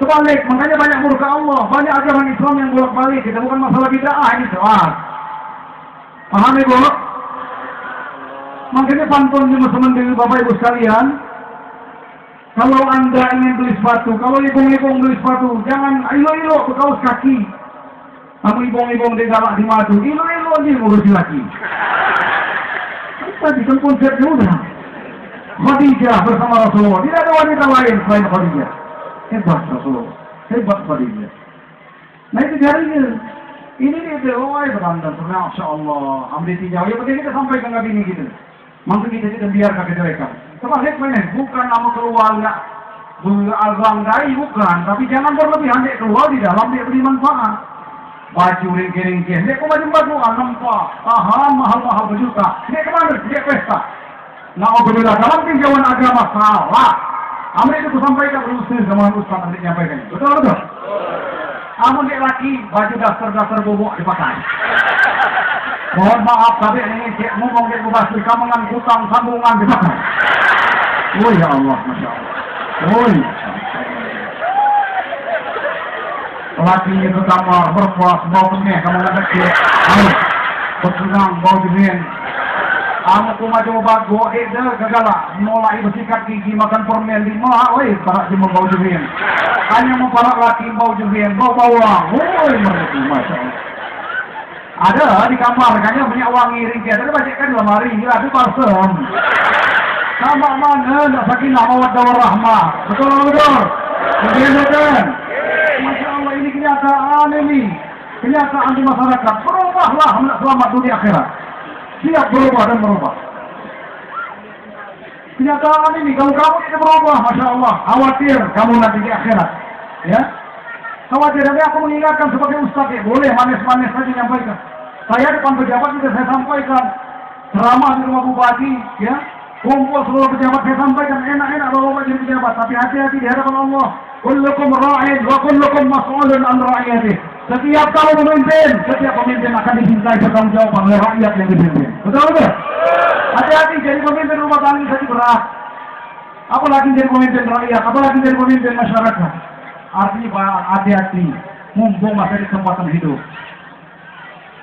Sebalik, makanya banyak murka Allah, banyak ajaran Islam yang bolak-balik, kita bukan masalah bid'ah ini soal. Paham ibu? Makanya pantun di teman-teman Bapak Ibu sekalian, Kalau Anda ingin beli sepatu, kalau ibung-ibung beli sepatu, jangan ilo-ilo ke kaos kaki. Kamu ibung-ibung di galak di madu, ilo-ilo aja ngurusin laki. Tadi kan konsepnya udah. Khadijah bersama Rasulullah, tidak ada wanita lain selain Khadijah. Hebat Rasulullah, hebat Khadijah. Nah itu jarinya. Ini dia doa beranda, Masya Allah. Ambil tijau, ya begini kita sampaikan ke bini gitu. Maksud kita biarkan kejelekan. Sebab bukan nama keluarga berazang dai, bukan. Tapi jangan berlebihan, dia keluar di dalam, dia beri manfaat. Baju ringkih-ringkih, dia kok baju nampak. Mahal-mahal berjuta. Dia kemana? Dia pesta. Na'udzubillah, dalam tinjauan agama salah. Ambil itu sampaikan berusaha sama Ustaz nanti nyampaikan. Betul? Amun dia laki, baju dasar-dasar bubuk dipakai. Mohon maaf, tapi ini cik ngomong dia bebas di kamangan hutang sambungan dipakai. Oh ya Allah, Masya Allah. Oh ya. Laki itu kamar, berpuas, bau kenyah, kamu nggak kecil. Ayo, bersenang, bau jenin. Kamu cuma coba gua gagala, mulai bersikat gigi, makan permen 5, woi, para cuma bau jenin. Hanya mau para laki bau jenin, bau bawang, woi, Masya Allah. Ada di kamar, kayaknya punya wangi ringkih, tapi bacakan di lemari, itu parfum. Sama mana, nak sakinah mawaddah warahmah. Betul. Betul. Masya Allah, ini kenyataan ini. Kenyataan di masyarakat. Berubahlah, hendak selamat dunia akhirat. Siap berubah dan merubah. Kenyataan ini, kalau kamu tidak berubah, Masya Allah, khawatir kamu nanti di akhirat. Ya, khawatir. Tapi aku mengingatkan sebagai ustaz, ya, boleh manis-manis saja nyampaikan. Saya depan pejabat juga saya sampaikan. Ceramah di rumah bupati, ya. Kumpul seluruh pejabat saya sampaikan, enak-enak bawa jadi pejabat. Tapi hati-hati di hadapan Allah. Kullukum ra'in wa kullukum mas'ulun an ra'iyatih. Setiap kamu memimpin, setiap pemimpin akan dimintai pertanggungjawaban oleh rakyat yang dipimpin. Betul? Hati-hati jadi pemimpin rumah tangga saja berat. Apalagi jadi pemimpin rakyat, apalagi jadi pemimpin masyarakat. Artinya hati-hati, mumpung masih di kesempatan hidup.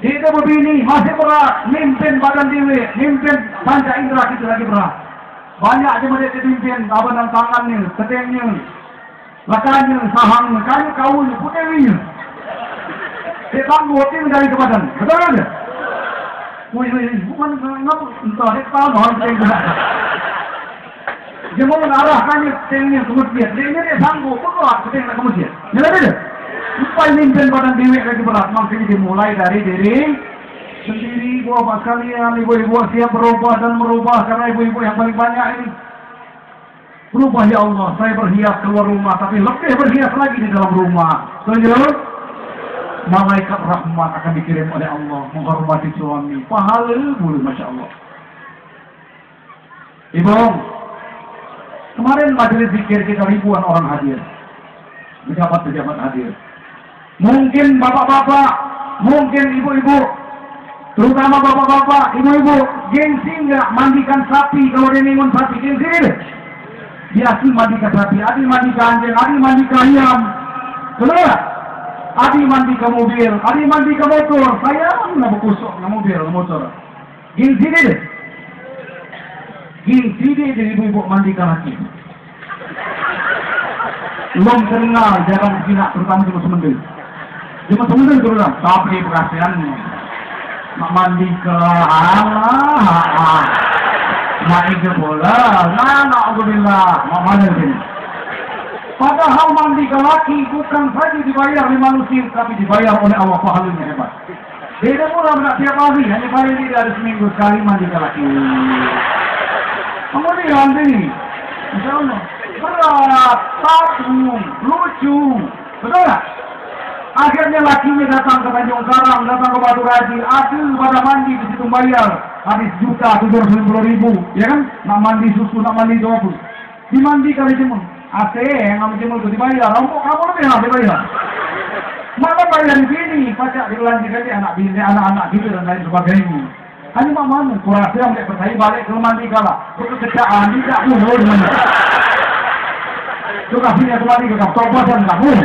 Itu begini, masih berat, mimpin badan diri, mimpin panca indera kita lagi berat. Banyak aja mereka dipimpin, dan tangannya, ketengnya, lakanya, sahangnya, kayu kaunya, putewinya. Dia tangguh tim dari ke badan, betul aja? Wih, bukan ngapa, entah, dia tahu, orang keteng berat. Dia mau mengarahkannya ketengnya ke masjid, dia sanggup, kuat ketengnya ke masjid. Nyala dia? Supaya mimpin badan diri lagi berat, makanya dimulai dari diri sendiri. Bapak sekalian, ibu-ibu siap berubah dan merubah, karena ibu-ibu yang paling banyak ini berubah. Ya Allah, saya berhias keluar rumah, tapi lebih berhias lagi di dalam rumah. Setuju? Malaikat rahmat akan dikirim oleh Allah menghormati suami. Pahala boleh, Masya Allah. Ibu, kemarin majelis zikir kita ribuan orang hadir, pejabat-pejabat hadir. Mungkin bapak-bapak, mungkin ibu-ibu, terutama bapak-bapak, ibu-ibu, gengsi nggak mandikan sapi kalau dia minum sapi, gengsi deh. Biasa mandikan sapi, adi mandi ke anjing, adi mandi ke ayam, betul nggak? Adi mandi ke mobil, adi mandi ke motor, saya nggak berkusuk ke mobil, ke motor. Gengsi deh. Gengsi deh jadi ibu-ibu mandikan laki. Belum kenal jarang sinak, terutama cuma semendil. Cuma semendil terutama, tapi perhatiannya mak mandi ke mak ike bola, na'udzubillah, mak mana sini. Padahal mandi ke laki bukan saja dibayar oleh manusia, tapi dibayar oleh Allah, pahalanya hebat. Beda pula tidak tiap hari, hanya bayar dia ada seminggu sekali mandi ke laki. Kemudian ini, Insya Allah. Berat, takut, lucu, betul nggak? Akhirnya lakinya datang ke Tanjung Karang, datang ke Batu Raji, aduh pada mandi di situ bayar, habis juta 750.000, ya kan? Nak mandi susu, nak mandi dobu, dimandi kali jemur, yang ngambil jemur itu dibayar, kamu lebih nggak dibayar? Mana bayar di sini, pajak dilanjutkan anak bini, anak-anak gitu dan lain sebagainya. Hanya mana? Kurasi yang tidak percaya balik ke mandi kalah, pekerjaan tidak ulur mana? Itu kasihnya kembali ke kapal dan kabur.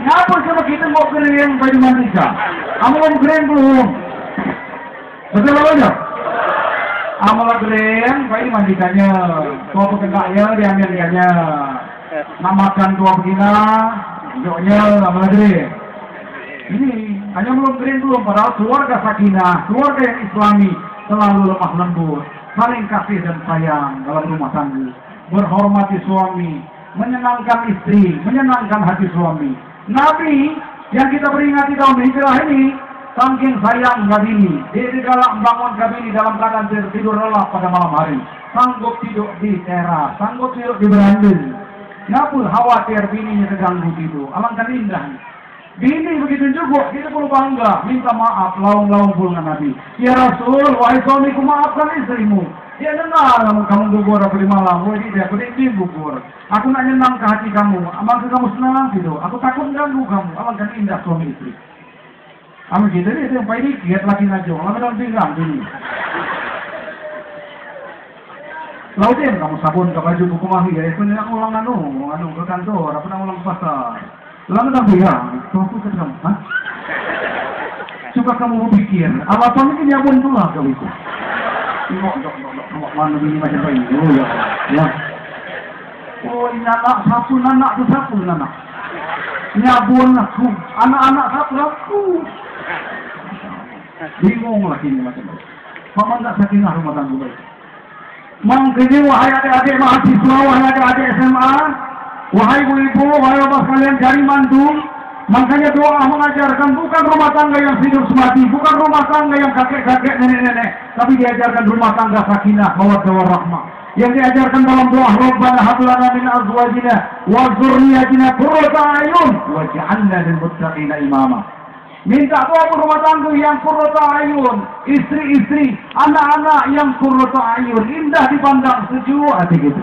Ngapa sama kita mau kering baju mandikan? Kamu mau kering belum? Betul apa aja? Amal keren, Pak ini majikannya. Tua petegaknya, diambil-diambilnya. Nak makan tua begina, joknya amal keren. Ini hanya belum keren belum, padahal keluarga sakinah, keluarga yang islami selalu lemah lembut, saling kasih dan sayang dalam rumah tangga, berhormati suami, menyenangkan istri, menyenangkan hati suami. Nabi yang kita peringati tahun hijrah ini, saking sayang kabini, dia galak membangun kabini dalam keadaan tertidur lelap pada malam hari, sanggup tidur di teras, sanggup tidur di beranda. Ngapun khawatir bininya terganggu tidur, alangkah indah. Bini begitu juga, kita perlu bangga, minta maaf, laung-laung dengan Nabi. Ya Rasul, wahai suamiku maafkan istrimu. Dia dengar kamu gugur apa di malam, wahai dia, aku ingin gugur. Aku nak nyenang ke hati kamu, maksud kamu senang gitu. Aku takut ganggu kamu, alangkah indah suami istri. Amin gitu deh, yang paling giat lagi ngajo, lama dalam pinggang ini. Lautin kamu sabun ke baju buku mahi ya, itu nak ulang anu ke kantor, apa nak ulang ke pasar. Lama dalam pinggang, tuh aku kamu, hah? Suka kamu berpikir, alasan ini nyabun pula kau itu. Mana ini macam ini, oh ya. Oh ini anak satu anak tu satu anak. Nyabun aku, anak-anak satu. Bingung lagi ini macam itu. Mama tak sakinah rumah tangga baik. Mungkin wahai adik-adik mahasiswa, wahai adik-adik SMA, wahai ibu-ibu, wahai bapak sekalian cari mantu. Makanya doa mengajarkan bukan rumah tangga yang hidup semati, bukan rumah tangga yang kakek-kakek, nenek-nenek, tapi diajarkan rumah tangga sakinah, mawaddah warahmah. Yang diajarkan dalam doa Rabbana hab lana min azwajina wa dzurriyyatina qurrata a'yun waj'alna lil muttaqina imama. Minta doa rumah tangga yang qurrata a'yun, istri-istri, anak-anak yang qurrata a'yun, indah dipandang, sejuk hati gitu.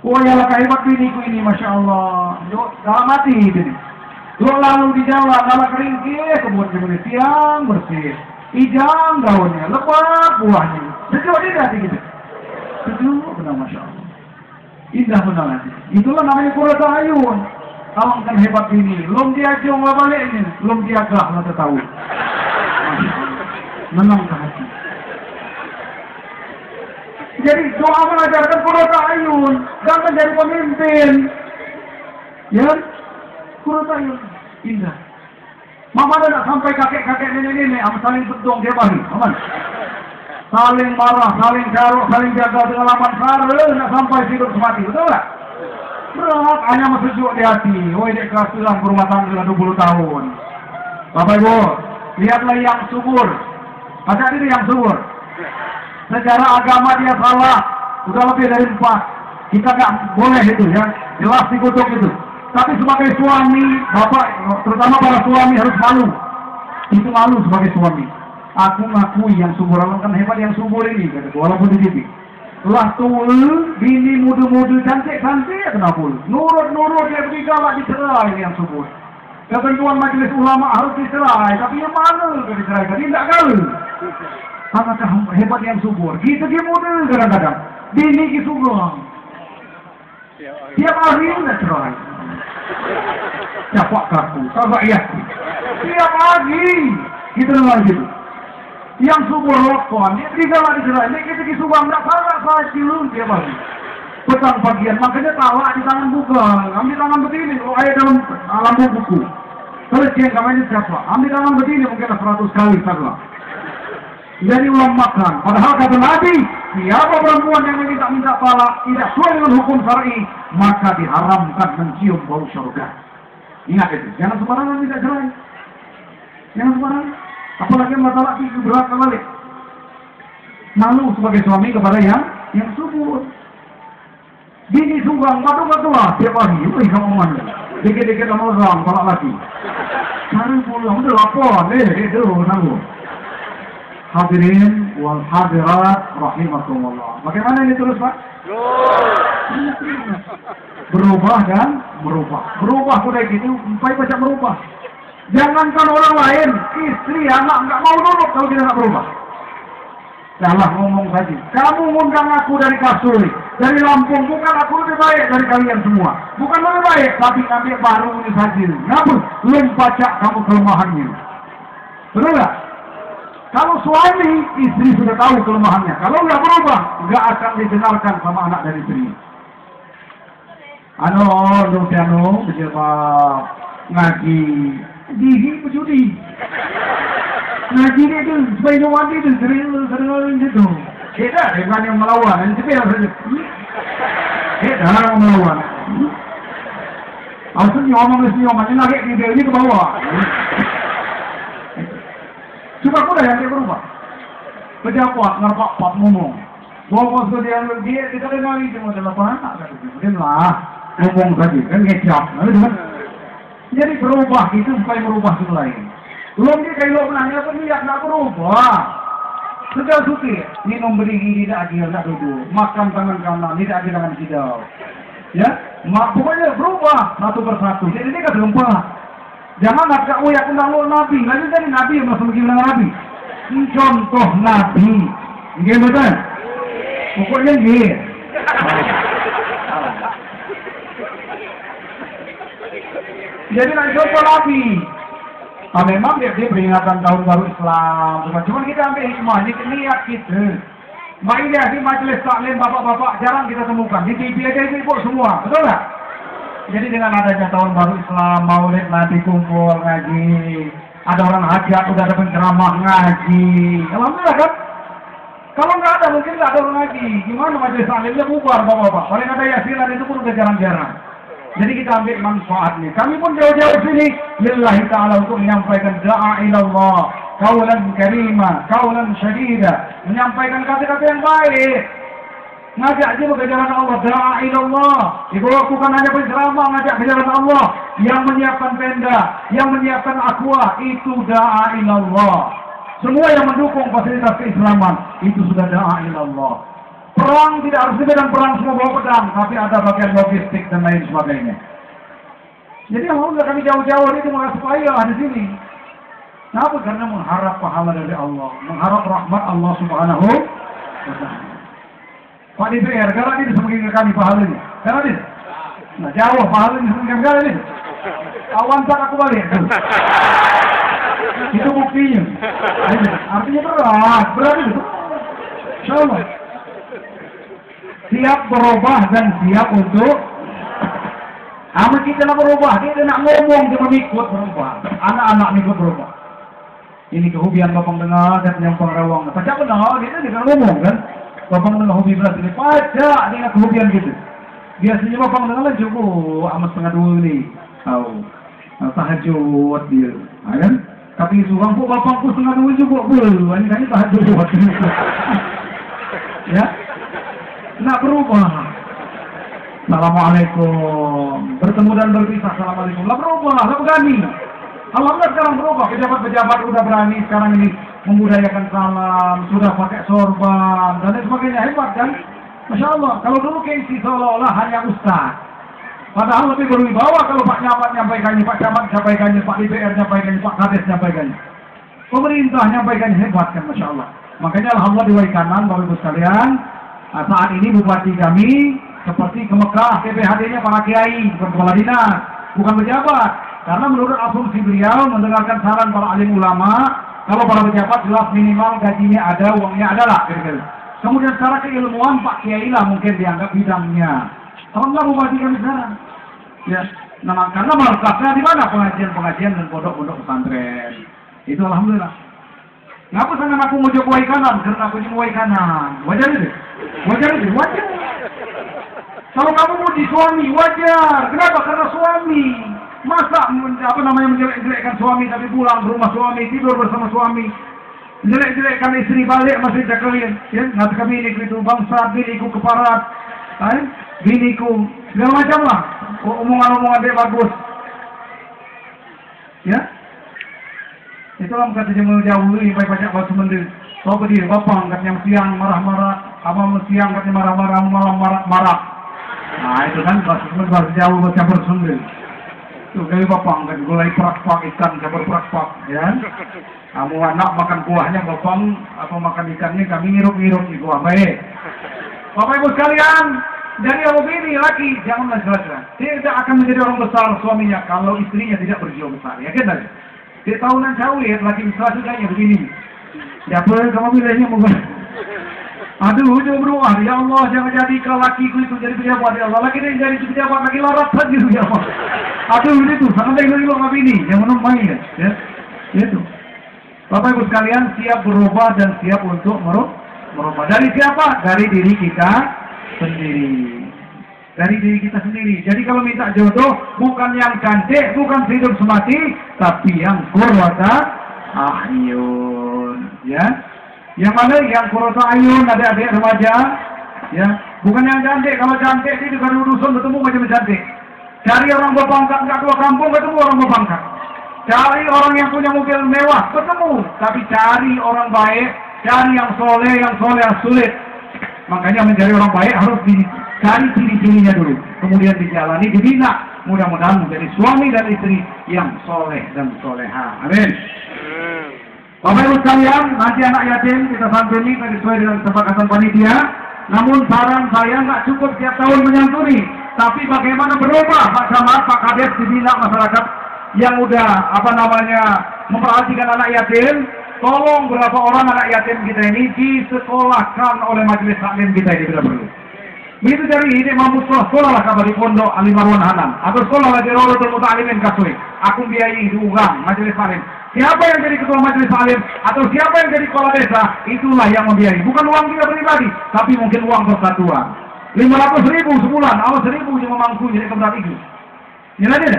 Oh ya lah hebat biniku ini, masya Allah. Yo dalam hati ini. Lo lalu di Jawa, nala keringkih, kemudian tiang bersih, hijau daunnya, lebat buahnya, sejuk dia hati gitu. Sejuk benar masya Allah. Indah benar hati. Itulah namanya qurrata a'yun. Kamu kan hebat ini, belum dia jong balik ini, belum dia gerah lah tahu. Menang ke hati. Jadi doa mengajarkan qurrata a'yun, jangan jadi pemimpin. Ya, qurrata a'yun, indah. Mama nak sampai kakek-kakek nenek-nenek, saling bedong dia bagi, aman. Saling marah, saling garuk, saling jaga dengan laman sara, nak sampai hidup semati, betul tak? Berat, hanya sejuk di hati. Woi, dek kelas tulang berumah tangga 20 tahun. Bapak Ibu, lihatlah yang subur. Ada ini yang subur. Secara agama dia salah, sudah lebih dari 4. Kita nggak boleh itu ya, jelas dikutuk itu. Tapi sebagai suami, bapak, terutama para suami harus malu. Itu malu sebagai suami. Aku ngakui yang subur, kan hebat yang subur ini, walaupun di TV. Lah tul, bini muda-muda cantik-cantik kenapa? Nurut-nurut dia pergi galak dicerai yang subur. Ketentuan majelis ulama harus dicerai, tapi yang mana ke dicerai? Tadi tidak gaul. Sangat hebat yang subur. Kita dia muda kadang-kadang. Bini kita subur. Tiap hari nak cerai. Siapa kaku? Kagak ya. Tiap hari kita dengar gitu. Yang subur lakon, dia tinggal di cerai. Dia kita kisubang tak salah cilun dia bagi. Petang bagian, makanya talak di tangan buka. Ambil tangan begini, kalau ayat dalam alam buku. Kalau dia kamanya siapa? Ambil tangan begini mungkin 100 kali salah. Jadi ulang makan. Padahal kata Nabi, siapa perempuan yang minta talak tidak sesuai dengan hukum syar'i, maka diharamkan mencium bau surga. Ingat itu, jangan sembarangan minta cerai. Jangan sembarangan. Apalagi masalah itu berat kembali. Malu sebagai suami kepada yang subur. Bini sumbang, batu-batu lah tiap hari. Wih kamu mana? Dikit-dikit sama orang, tolak lagi. Cari pulang, udah lapor. Itu nanggung. Hadirin wal hadirat rahimakumullah. Bagaimana ini terus Pak? Berubah dan berubah. Berubah udah gitu, baik baca berubah. Jangankan orang lain, istri, anak nggak mau nurut kalau kita nggak berubah. Salah ngomong tadi. Kamu ngundang aku dari Kasur, dari Lampung, bukan aku lebih baik dari kalian semua. Bukan lebih baik, tapi ngambil baru ini saja. Ngapa? Belum baca kamu kelemahannya. Betul nggak? Kalau suami, istri sudah tahu kelemahannya. Kalau nggak berubah, nggak akan didengarkan sama anak dan istri. Dong berjumpa ngaji, diri berjudi. Ngaji dia tu, supaya ngaji tu, sering gitu. Kita bukan yang melawan, yang sepiak saja. Kita yang melawan. Maksudnya orang ini lagi ini ke bawah. Suka kuda yang dia berubah. Pejabat ngerpak pak ngomong. Bawa dia kita dengar ini cuma dalam anak. Kemudian lah ngomong saja kan ngecap. Jadi berubah itu supaya merubah yang lain. Belum dia kalau menanya pun dia nak berubah. Sudah suki minum berdiri tidak adil tak duduk. Makan tangan kanan tidak adil tangan kidal. Ya, pokoknya berubah satu persatu. Jadi ini kan gempa. Jangan nak kau yang kenal Nabi. Lagi dari Nabi yang masuk bilang Nabi. Ini contoh Nabi. Ini betul. Pokoknya ini. Jadi nak contoh Nabi. Memang dia peringatan tahun baru Islam. Cuma kita ambil hikmah. Ini niat kita. Main dia di majelis taklim bapak-bapak jarang kita temukan. Di TV aja ibu semua. Betul tak? Jadi dengan adanya tahun baru Islam, maulid nanti kumpul ngaji. Ada orang hajat udah ada penceramah ngaji. Alhamdulillah kan? Kalau nggak ada mungkin nggak ada orang ngaji. Gimana majelis taklimnya bubar bapak-bapak? Paling ada yasinan itu pun udah jarang-jarang. Jadi kita ambil manfaatnya. Kami pun jauh-jauh sini lillahi ta'ala untuk menyampaikan da'a ilallah, qaulan karima, qaulan syadida, menyampaikan kata-kata yang baik. Ngajak dia ke jalan Allah, da'a ilallah. Ibu bukan hanya penceramah, ngajak ke jalan Allah. Yang menyiapkan tenda, yang menyiapkan aqua, itu da'a ilallah. Semua yang mendukung fasilitas keislaman, itu sudah da'a ilallah. Perang tidak harus di medan perang semua bawa pedang, tapi ada bagian logistik dan lain sebagainya. Jadi alhamdulillah kami jauh-jauh ini merasa payah di sini. Kenapa? Karena mengharap pahala dari Allah, mengharap rahmat Allah Subhanahu wa Ta'ala. Pak DPR, karena ini semakin kami pahalanya. Karena ini, nah jauh pahalanya semakin kali ini. Awan tak aku balik. Itu buktinya. Artinya berat itu. Insyaallah. Siap berubah dan siap untuk amat kita nak berubah. Dia nak ngomong, dia ikut berubah. Anak-anak ikut berubah. Ini kehobian Bapak dengar dan yang pengrawang. Pajak benar, dia kan ngomong kan. Bapak dengar hobi berat ini. Pajak dia kehobian gitu. Biasanya Bapak dengar cukup amat setengah dua ini. Tahu. Tahajud dia. Kan? Tapi suang pun Bapak pun setengah dua cukup pun. Ini kan tahajud. Ya. Nak berubah. Assalamualaikum. Bertemu dan berpisah. Assalamualaikum. Lah berubah. Lah berani. Alhamdulillah sekarang berubah. Pejabat-pejabat udah berani sekarang ini membudayakan salam, sudah pakai sorban dan lain sebagainya. Hebat kan? Masya Allah. Kalau dulu Kengsi seolah-olah hanya ustaz. Padahal lebih berwibawa kalau Pak Nyamat nyampaikannya, Pak Camat nyampaikannya, Pak DPR nyampaikannya, Pak Kades nyampaikannya. Pemerintah nyampaikannya hebat kan? Masya Allah. Makanya alhamdulillah di Waikanan, Bapak Ibu sekalian, saat ini bupati kami seperti ke Mekah, TPHD-nya para kiai, bukan kepala dinas, bukan pejabat. Karena menurut asumsi beliau mendengarkan saran para alim ulama, kalau para pejabat jelas minimal gajinya ada, uangnya ada lah, kira-kira. Kemudian secara keilmuan Pak Kiai lah mungkin dianggap bidangnya. Alhamdulillah bupati kami sekarang. Ya, nah karena markasnya di mana pengajian-pengajian dan pondok-pondok pesantren. Itu alhamdulillah. Ngapa sana aku mau Jokowi kanan? Karena aku Jokowi kanan. Wajar itu? Wajar itu? Wajar. Kalau kamu mau di suami, wajar. Kenapa? Karena suami. Masa menjelek-jelekkan suami tapi pulang ke rumah suami, tidur bersama suami. Jelek-jelekkan istri balik masih jaga kalian. Ya, nanti kami ini itu bangsa, biniku keparat. Biniku, segala macam lah. Omongan-omongan dia bagus. Ya. Itulah kata jemaah jauh ini baik banyak batu mendil. Kau berdiri, bapak katanya siang marah-marah, abang siang katanya marah-marah, malam marah-marah. Nah itu kan bahasa jauh baca bersundil. Itu kali bapak kan gulai perak-pak ikan, campur perak-pak, ya. Kamu anak makan buahnya bapak, apa makan ikannya kami ngirup-ngirup di buah baik. Bapak Ibu sekalian, dari yang ini laki janganlah jelas-jelas. Dia tidak akan menjadi orang besar suaminya kalau istrinya tidak berjiwa besar, ya kan? Dia tahunan jauh lihat lagi misalnya begini. Siapa kamu pilihnya bukan? Aduh, dia berdoa, ya Allah jangan jadikan lakiku itu jadi pejabat, ya Allah. Laki dia jadi pejabat lagi larat saja, ya Allah. Aduh, itu sangat baik lagi orang ini yang menemani ya. Itu. Bapak Ibu sekalian siap berubah dan siap untuk merubah. Dari siapa? Dari diri kita sendiri. Dari diri kita sendiri. Jadi kalau minta jodoh bukan yang cantik, bukan hidup semati, tapi yang qurrata a'yun, ya. Yang mana yang qurrata a'yun, adik-adik remaja, ya. Bukan yang cantik. Kalau cantik itu kalau dusun ketemu macam cantik. Cari orang berpangkat enggak keluar kampung ketemu orang berpangkat. Cari orang yang punya mobil mewah ketemu, tapi cari orang baik, cari yang soleh yang sulit. Makanya mencari orang baik harus dicari ciri-cirinya dulu, kemudian dijalani, dibina. Mudah-mudahan menjadi suami dan istri yang soleh dan soleha. Amin. Bapak Ibu sekalian, nanti anak yatim kita santuni sesuai dengan kesepakatan panitia. Namun saran saya nggak cukup tiap tahun menyantuni, tapi bagaimana berubah Pak Camat, Pak Kades, dibina masyarakat yang udah memperhatikan anak yatim. Tolong berapa orang anak yatim kita ini disekolahkan oleh majelis taklim kita ini bila perlu. Begitu dari ini mampu sekolah lah kabar di pondok Ali Marwan Hanam atau sekolah lagi Rawdatul Muta'alimin Kasui. Aku biayai diugang majelis taklim. Siapa yang jadi ketua majelis taklim atau siapa yang jadi kepala desa, itulah yang membiayai. Bukan uang kita pribadi, tapi mungkin uang persatuan. 500.000 sebulan, awal 1.000 cuma mampu jadi keberat itu. Nyala dia.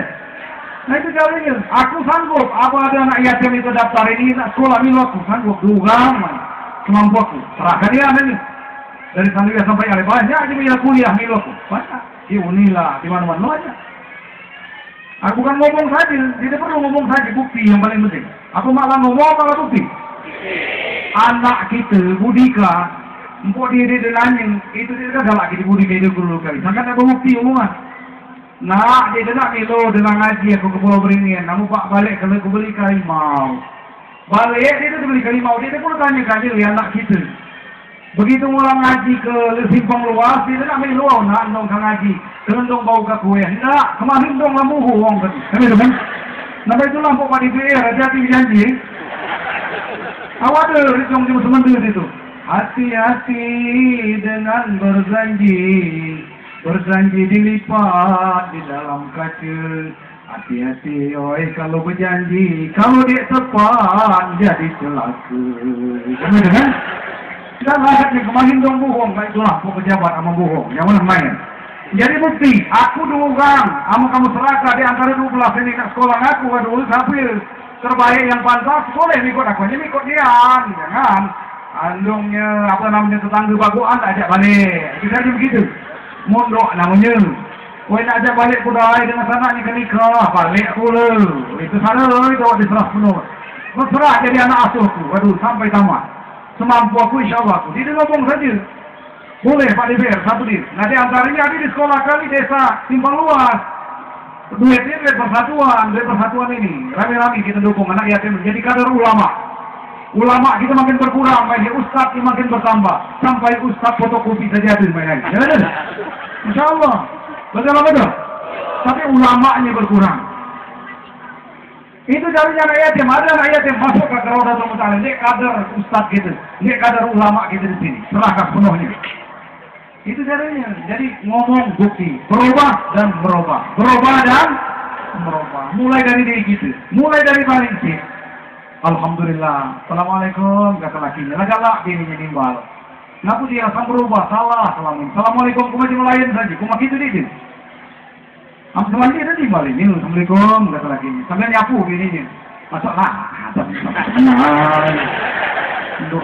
Nah itu caranya. Aku sanggup. Aku ada anak yatim itu daftar ini nak sekolah milu aku sanggup dugang kemampu aku. Serahkan dia ini. Dari Sandiwia sampai Ale banyak aja bila kuliah milu aku. Banyak. Di Unila, di mana-mana aja. Aku kan ngomong saja. Tidak perlu ngomong saja. Bukti yang paling penting. Aku malah ngomong malah bukti. Anak kita Budika, empuk diri dengan itu tidak ada lagi di Budika itu dulu kali. Sangat ada bukti omongan. Nah, dia nak milo dengan ngaji aku ke Pulau Beringin. Namun Pak balik kalau aku beli kalimau. Balik dia tu beli kalimau. Dia pun tanya dia anak kita. Begitu orang ngaji ke simpang luas, dia nak milo nak dong ke ngaji. Dengan dong bau ke kue. Nak kemarin dong lampu uang kan. Kami tu kan. Nampak itu lampu Pak DPR. Hati-hati janji. Awak ada dong cuma sementara itu. Hati-hati dengan berjanji. Berjanji dilipat di dalam kaca. Hati-hati oi kalau berjanji, kalau dia tepat jadi celaka. Kamu dengar? Kita lihat nih kemarin dong bohong, baiklah aku pejabat sama bohong, jangan main. Jadi bukti, aku dugang, kamu seraka di antara 12 ini nak sekolah aku, aduh tapi terbaik yang pantas boleh ikut aku, jadi ikut dia, jangan. Andungnya tetangga baguan tak ajak balik, kita aja begitu. Mondok namanya. Kau nak ajak balik kudai dengan sanaknya ke nikah. Balik pula. Itu sana itu diserah penuh. Berserah jadi anak asuhku. Waduh sampai tamat. Semampu aku insyaAllah aku. Dia ngomong saja. Boleh Pak DPR satu dia. Nanti antaranya ada di sekolah kali desa simpang luas. Duit ini duit persatuan ini. Rame-rame kita dukung anak yatim menjadi kader ulama. Ulama kita makin berkurang, makin ustaz makin bertambah. Sampai ustaz fotokopi saja ada main. Jangan. Insya Allah. Betul. Tapi ulamanya berkurang. Itu dari anak yatim. Ada anak yatim masuk ke Rawdatul Muta'alimin. Ini kader ustaz gitu. Ini kader ulama gitu di sini. Serahkan penuhnya. Itu caranya. Jadi ngomong bukti. Berubah dan berubah. Berubah dan berubah. Mulai dari diri kita. Mulai dari paling sih. Alhamdulillah. Assalamualaikum. Kata lakinya. Lagak dirinya nimbal. Ngaku dia akan berubah. Salah. Assalamualaikum. Ku macam lain saja. Ku makin itu dia. Sama dia tadi nimbal ini. Assalamualaikum. Kata lakinya. Sambil nyapu dirinya. Masuklah. Duk.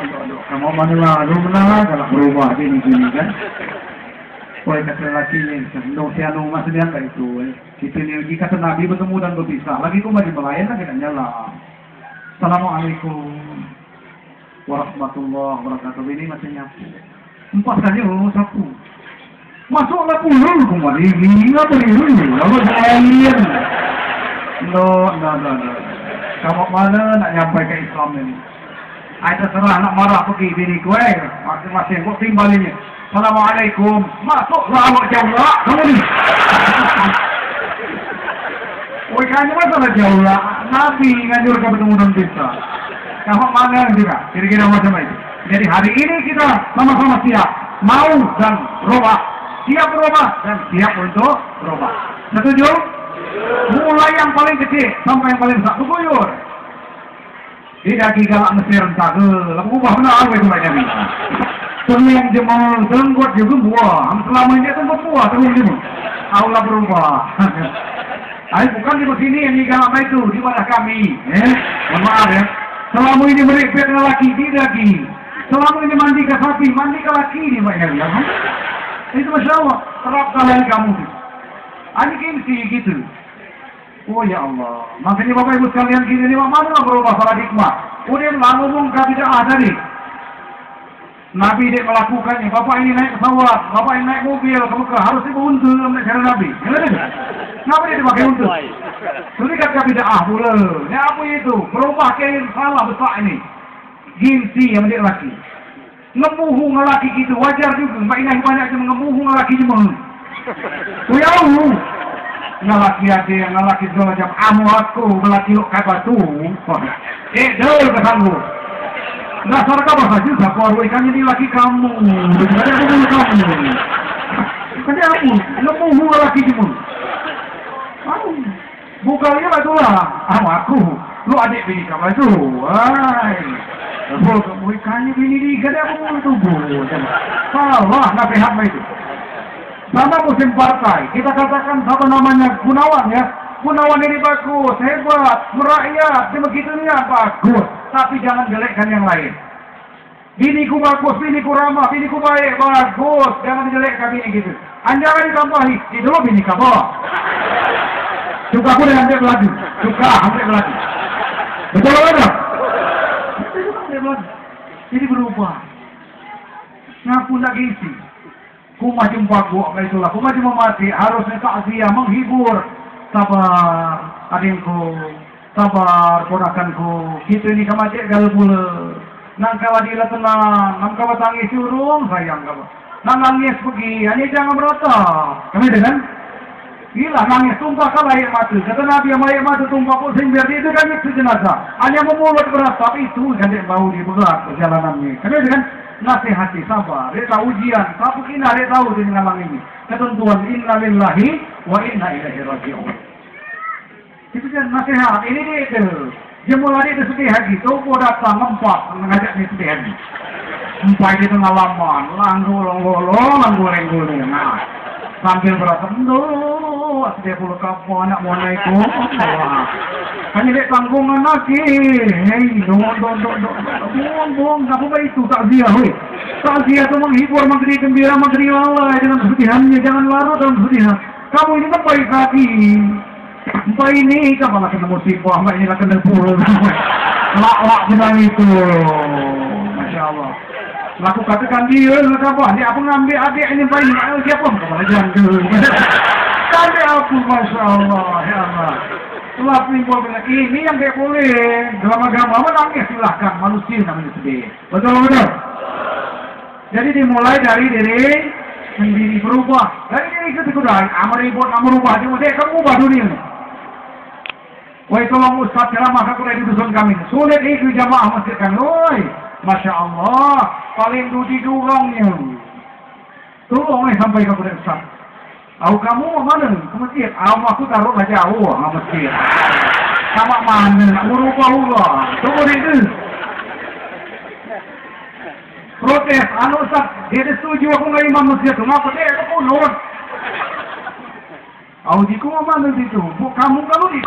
Kamu mana lah. Lu menang. Kalau berubah ini kan. Oleh kata lakinya. Sianu maksudnya tak itu. Kita ni kata Nabi bertemu dan berpisah. Lagi ku macam lain lah. Kita nyala. Assalamualaikum warahmatullahi wabarakatuh. Ini masih nyapu. 4 kali sapu. Masuklah pulang kembali. Apa ini? Apa lain? No. Kamu mana nak nyampai ke Islam ini? Terserah nak marah pergi bini kue. Masing-masing kok timbal ini. Assalamualaikum. Masuklah awak jauh lah. Kamu ni. Kayaknya masalah jauh lah. Nabi ngajur ke bertemu dengan desa. Kamu mana juga? Kira-kira macam itu. Jadi hari ini kita sama-sama siap. Mau dan berubah. Siap berubah dan siap untuk berubah. Setuju? Mulai yang paling kecil sampai yang paling besar. Buyur. Tidak galak Mesir entah ke. Lalu ubah benar itu banyak ni. Tengok jemaah, tengok juga buah. Selama ini tengok buah, tengok juga. Allah berubah. Bukan di sini yang galak itu, di mana kami. Maaf ya. Selama ini merepet lelaki, tidak lagi. Selama ini mandi ke sapi, mandi ke laki ni banyak ya. Itu Masya Allah, terapkan lagi kamu. Ini gengsi gitu. Oh ya Allah. Makanya Bapak Ibu sekalian gini, mana berubah paradigma. Udah lah ngomong tidak ada nih. Nabi dia melakukannya. Bapak ini naik pesawat, Bapak ini naik mobil, harus diundur naik cara Nabi. Kenapa dia dipakai undur? Ini kata bid'ah pula. Ini apa itu? Berubah kain salah besar ini. Gengsi yang menjadi laki. Ngemuhu ngelaki gitu, wajar juga. Mbak Inah banyak aja ngemuhu ngelaki cuma. Uyau. Ngelaki ada yang ngelaki segala macam. Amu aku ngelaki yuk kata tu. Dol kesanggu. Dasar kamu saja, siapa orang ikannya ini laki kamu. Ada aku dulu kamu. Ada aku. Ngemuhu ngelaki cuma. Bukannya itulah. Aku. Lu adik bini kamu itu. Wai. Kalau kamu ikannya bini ni, gada aku tubuh. Salah, nasihat itu. Sama musim partai, kita katakan apa namanya Gunawan ya. Gunawan ini bagus, hebat, merakyat, sebegitunya bagus. Tapi jangan jelekkan yang lain. Biniku bagus, biniku ramah, biniku baik, bagus. Jangan jelekkan bini gitu. Jangan ditambahi, itu loh bini kamu. Juga aku dah ambil lagi. Juga ambil lagi. Betul tak? Jadi berubah. Ngaku nak gengsi. Kumah jumpa gua itulah. Kumah jumpa mati. Harusnya takziah menghibur. Sabar adingku. Sabar ponakanku. Kita ni kamacik gal pula. Nang kawa dila tenang. Nang kawa tangis urung sayang kawa. Nang nangis pergi. Hanya jangan berotak. Kami dengan? Gila nangis tumpah kalau air mata. Kata Nabi yang air mata tumpah pun sehingga dia itu kan itu jenazah. Hanya memulut berat tapi itu kan dia bau di berat perjalanannya. Karena dengan nasihati sabar. Dia tahu ujian. Tapi kina dia tahu dia dengan ini. Ketentuan inna lillahi wa inna ilaihi raji'un. Itu kan nasihat. Ini dia itu. Dia mulai dia sedih lagi. Tubuh datang empat mengajak dia sedih lagi. Empat di tengah laman. Langguling. Nah. Sambil berasa, dia puluh kapal anak mana itu. Hanya dia tanggungan lagi. Hei, dong, apa itu takziah, weh. Takziah itu menghibur, menteri gembira, menteri lalai dengan kesedihannya, jangan larut dalam kesedihan. Kamu ini kan baik lagi. Mbak ini, kamu lah kena musibah, mbak ini lah kena puluh. Lak benar itu. Masya Allah. Laku katakan dia, dia apa ngambil adik ini bayi, siapa? Kamu jangan dulu. Adik aku, Masya Allah, ya Allah. Laku ini yang tidak boleh. Dalam agama, menangis silahkan, manusia namanya sedih. Betul. Jadi dimulai dari diri sendiri berubah. Dari diri itu sudah, amar rubah, dia kamu ubah dunia. Wah, tolong Ustaz ceramah aku dari dusun kami. Sulit itu jamaah masjid kan, woi. Masya Allah, paling dudi durangnya. Tolong sampai ke kuda Ustaz. Kamu mana? Ke masjid. Aku taruhlah jauh ke masjid. Sama mana? Nak berubah-ubah. Tunggu itu. Protes. Ustaz, dia setuju aku nggak imam masjid. Kenapa dia? Aku nurut. Jika mana itu? Kamu kalau di